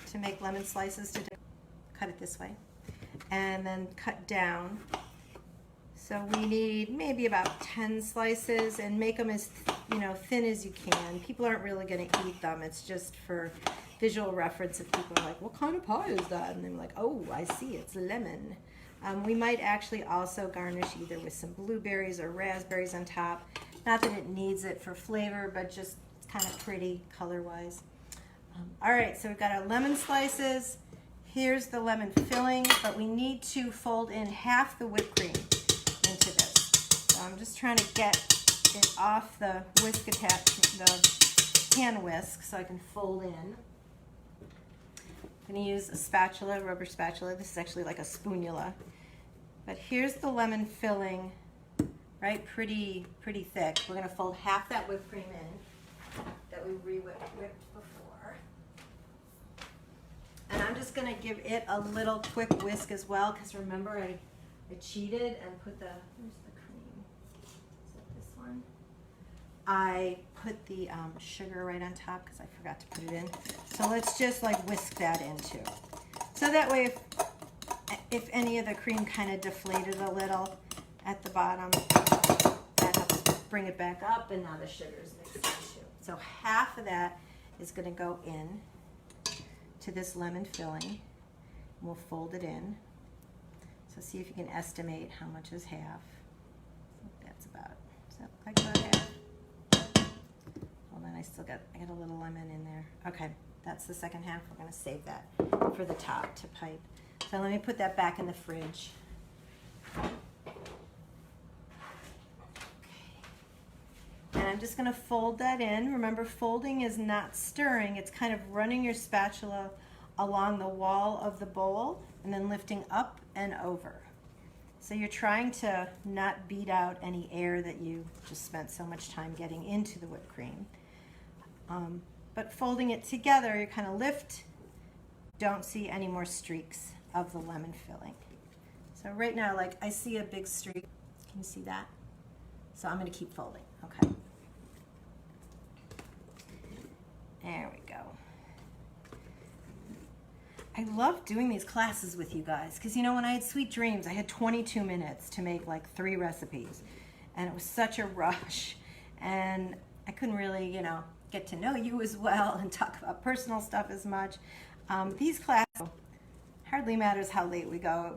to make lemon slices. To cut it this way and then cut down. So we need maybe about 10 slices, and make them as thin as you can. People aren't really going to eat them. It's just for visual reference. If people are like, what kind of pie is that? And they're like, oh, I see, it's lemon. We might actually also garnish either with some blueberries or raspberries on top. Not that it needs it for flavor, but just it's kind of pretty color-wise. All right, so we've got our lemon slices. Here's the lemon filling, but we need to fold in half the whipped cream into this. So I'm just trying to get it off the whisk attachment, the hand whisk, so I can fold in. I'm going to use a spatula, rubber spatula. This is actually like a spoonula. But here's the lemon filling, right? Pretty thick. We're going to fold half that whipped cream in that we whipped before. And I'm just going to give it a little quick whisk as well, because remember I cheated and put where's the cream? Is it this one? I put the sugar right on top because I forgot to put it in. So let's just like whisk that in too. So that way if any of the cream kind of deflated a little at the bottom, that helps bring it back up, and now the sugar is mixed in too. So half of that is going to go in to this lemon filling. We'll fold it in. So see if you can estimate how much is half. That's about, does that look like about half? Hold on, I got a little lemon in there. Okay, that's the second half. We're going to save that for the top to pipe. So let me put that back in the fridge. And I'm just going to fold that in. Remember, folding is not stirring. It's kind of running your spatula along the wall of the bowl and then lifting up and over. So you're trying to not beat out any air that you just spent so much time getting into the whipped cream. But folding it together, you kind of lift, don't see any more streaks of the lemon filling. So right now, like I see a big streak. Can you see that? So I'm going to keep folding. Okay. There we go. I love doing these classes with you guys because, when I had Sweet Dreams, I had 22 minutes to make like 3 recipes, and it was such a rush, and I couldn't really, get to know you as well and talk about personal stuff as much. These classes, hardly matters how late we go.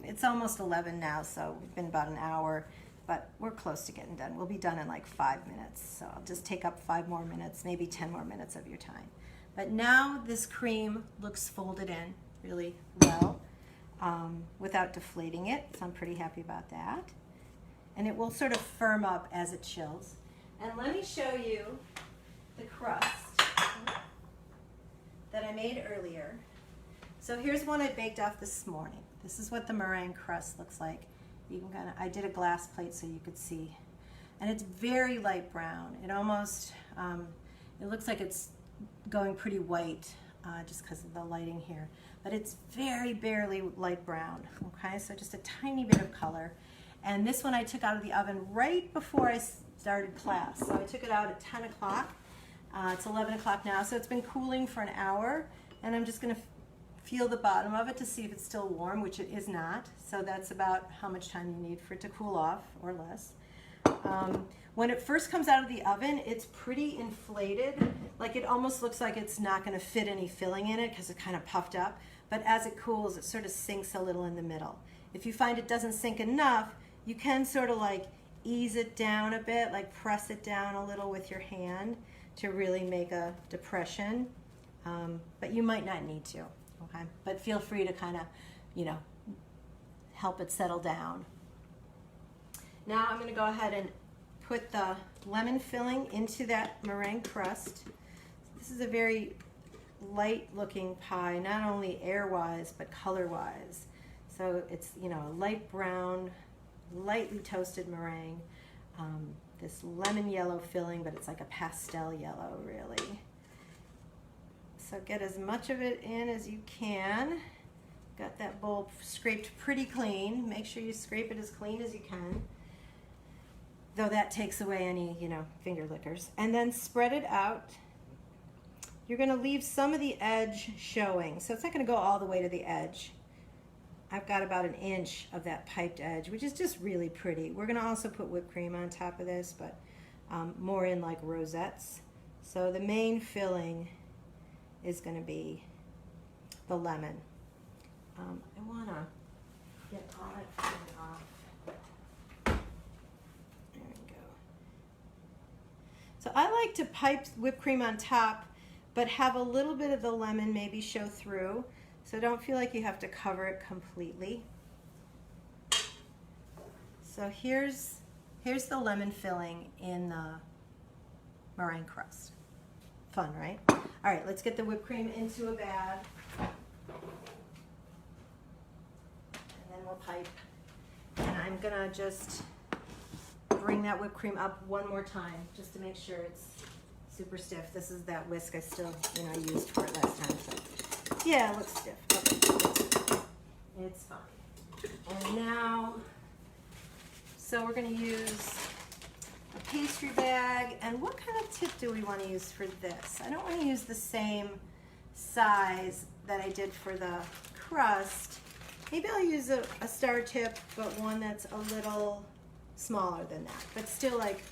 It's almost 11 now, so we've been about an hour, but we're close to getting done. We'll be done in like 5 minutes, so I'll just take up 5 more minutes, maybe 10 more minutes of your time. But now this cream looks folded in really well without deflating it, so I'm pretty happy about that. And it will sort of firm up as it chills. And let me show you the crust that I made earlier. So here's one I baked off this morning. This is what the meringue crust looks like. You can I did a glass plate so you could see. And it's very light brown. It almost, it looks like it's going pretty white just because of the lighting here. But it's very barely light brown, okay? So just a tiny bit of color. And this one I took out of the oven right before I started class. So I took it out at 10 o'clock. It's 11 o'clock now, so it's been cooling for an hour. And I'm just gonna feel the bottom of it to see if it's still warm, which it is not. So that's about how much time you need for it to cool off, or less. When it first comes out of the oven, it's pretty inflated. Like it almost looks like it's not going to fit any filling in it because it's kind of puffed up. But as it cools, it sort of sinks a little in the middle. If you find it doesn't sink enough, you can sort of like ease it down a bit, like press it down a little with your hand to really make a depression. But you might not need to, okay? But feel free to kind of, help it settle down. Now I'm going to go ahead and put the lemon filling into that meringue crust. This is a very light looking pie, not only air-wise but color-wise. So it's, a light brown, lightly toasted meringue. This lemon yellow filling, but it's like a pastel yellow, really. So get as much of it in as you can. Got that bowl scraped pretty clean. Make sure you scrape it as clean as you can, though that takes away any, finger lickers. And then spread it out. You're gonna leave some of the edge showing, so it's not gonna go all the way to the edge. I've got about 1 inch of that piped edge, which is just really pretty. We're gonna also put whipped cream on top of this, but more in like rosettes. So the main filling is gonna be the lemon. I wanna get all that filling off. There we go. So I like to pipe whipped cream on top, but have a little bit of the lemon maybe show through. So don't feel like you have to cover it completely. So here's the lemon filling in the meringue crust. Fun, right? All right, let's get the whipped cream into a bag. And then we'll pipe. And I'm gonna just bring that whipped cream up one more time just to make sure it's super stiff. This is that whisk I still, used for it last time. So. Yeah, it looks stiff. Okay. It's fine. And now, so we're going to use a pastry bag. And what kind of tip do we want to use for this? I don't want to use the same size that I did for the crust. Maybe I'll use a star tip, but one that's a little smaller than that. But still, like,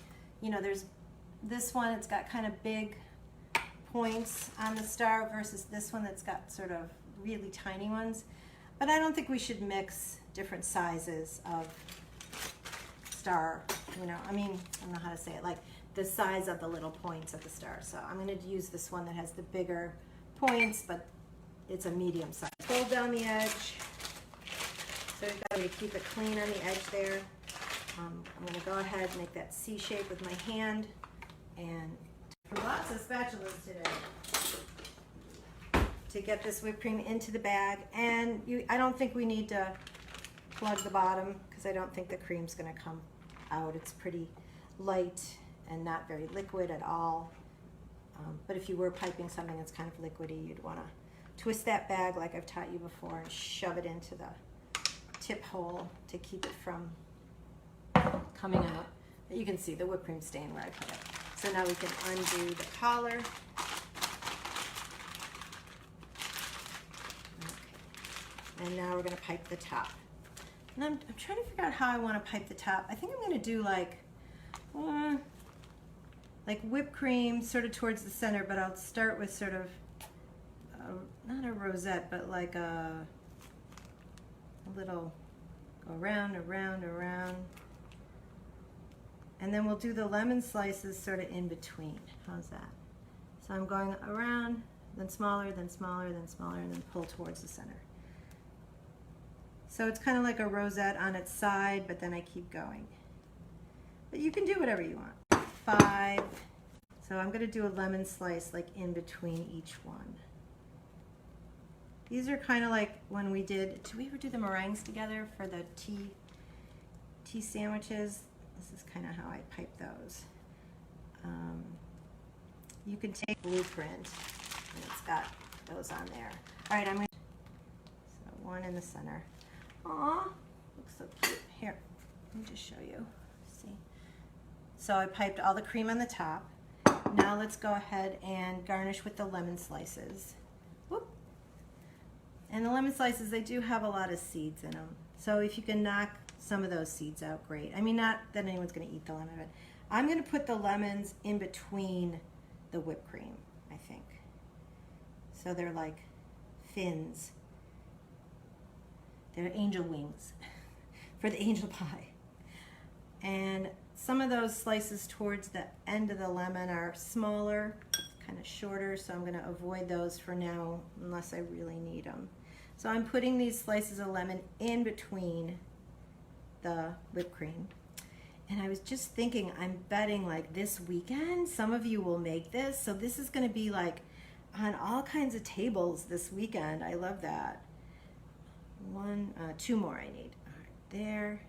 there's this one, it's got kind of big points on the star versus this one that's got sort of really tiny ones. But I don't think we should mix different sizes of star, I don't know how to say it, like the size of the little points of the star. So I'm going to use this one that has the bigger points, but it's a medium size. Fold down the edge. So we've got to keep it clean on the edge there. I'm going to go ahead and make that C shape with my hand. And lots of spatulas today to get this whipped cream into the bag. And I don't think we need to plug the bottom because I don't think the cream's going to come out. It's pretty light and not very liquid at all. But if you were piping something that's kind of liquidy, you'd want to twist that bag like I've taught you before and shove it into the tip hole to keep it from coming out. But you can see the whipped cream staying where I put it. So now we can undo the collar. Okay. And now we're going to pipe the top. And I'm trying to figure out how I want to pipe the top. I think I'm going to do like whipped cream sort of towards the center, but I'll start with sort of, not a rosette, but like a little, go around, around, around. And then we'll do the lemon slices sort of in between. How's that? So I'm going around, then smaller, then smaller, then smaller, and then pull towards the center. So it's kind of like a rosette on its side, but then I keep going. But you can do whatever you want. 5. So I'm going to do a lemon slice like in between each one. These are kind of like when we did we ever do the meringues together for the tea sandwiches? This is kind of how I pipe those. You can take Blueprint, and it's got those on there. All right, I'm going to, so one in the center. Aw, looks so cute. Here, let me just show you. See? So I piped all the cream on the top. Now let's go ahead and garnish with the lemon slices. Whoop. And the lemon slices, they do have a lot of seeds in them. So if you can knock some of those seeds out, great. I mean, not that anyone's going to eat the lemon, but I'm going to put the lemons in between the whipped cream, I think. So they're like fins. They're angel wings for the angel pie. And some of those slices towards the end of the lemon are smaller, kind of shorter, so I'm going to avoid those for now unless I really need them. So I'm putting these slices of lemon in between the whipped cream. And I was just thinking, I'm betting like this weekend, some of you will make this. So this is going to be like on all kinds of tables this weekend. I love that. 2 more I need. All right, there.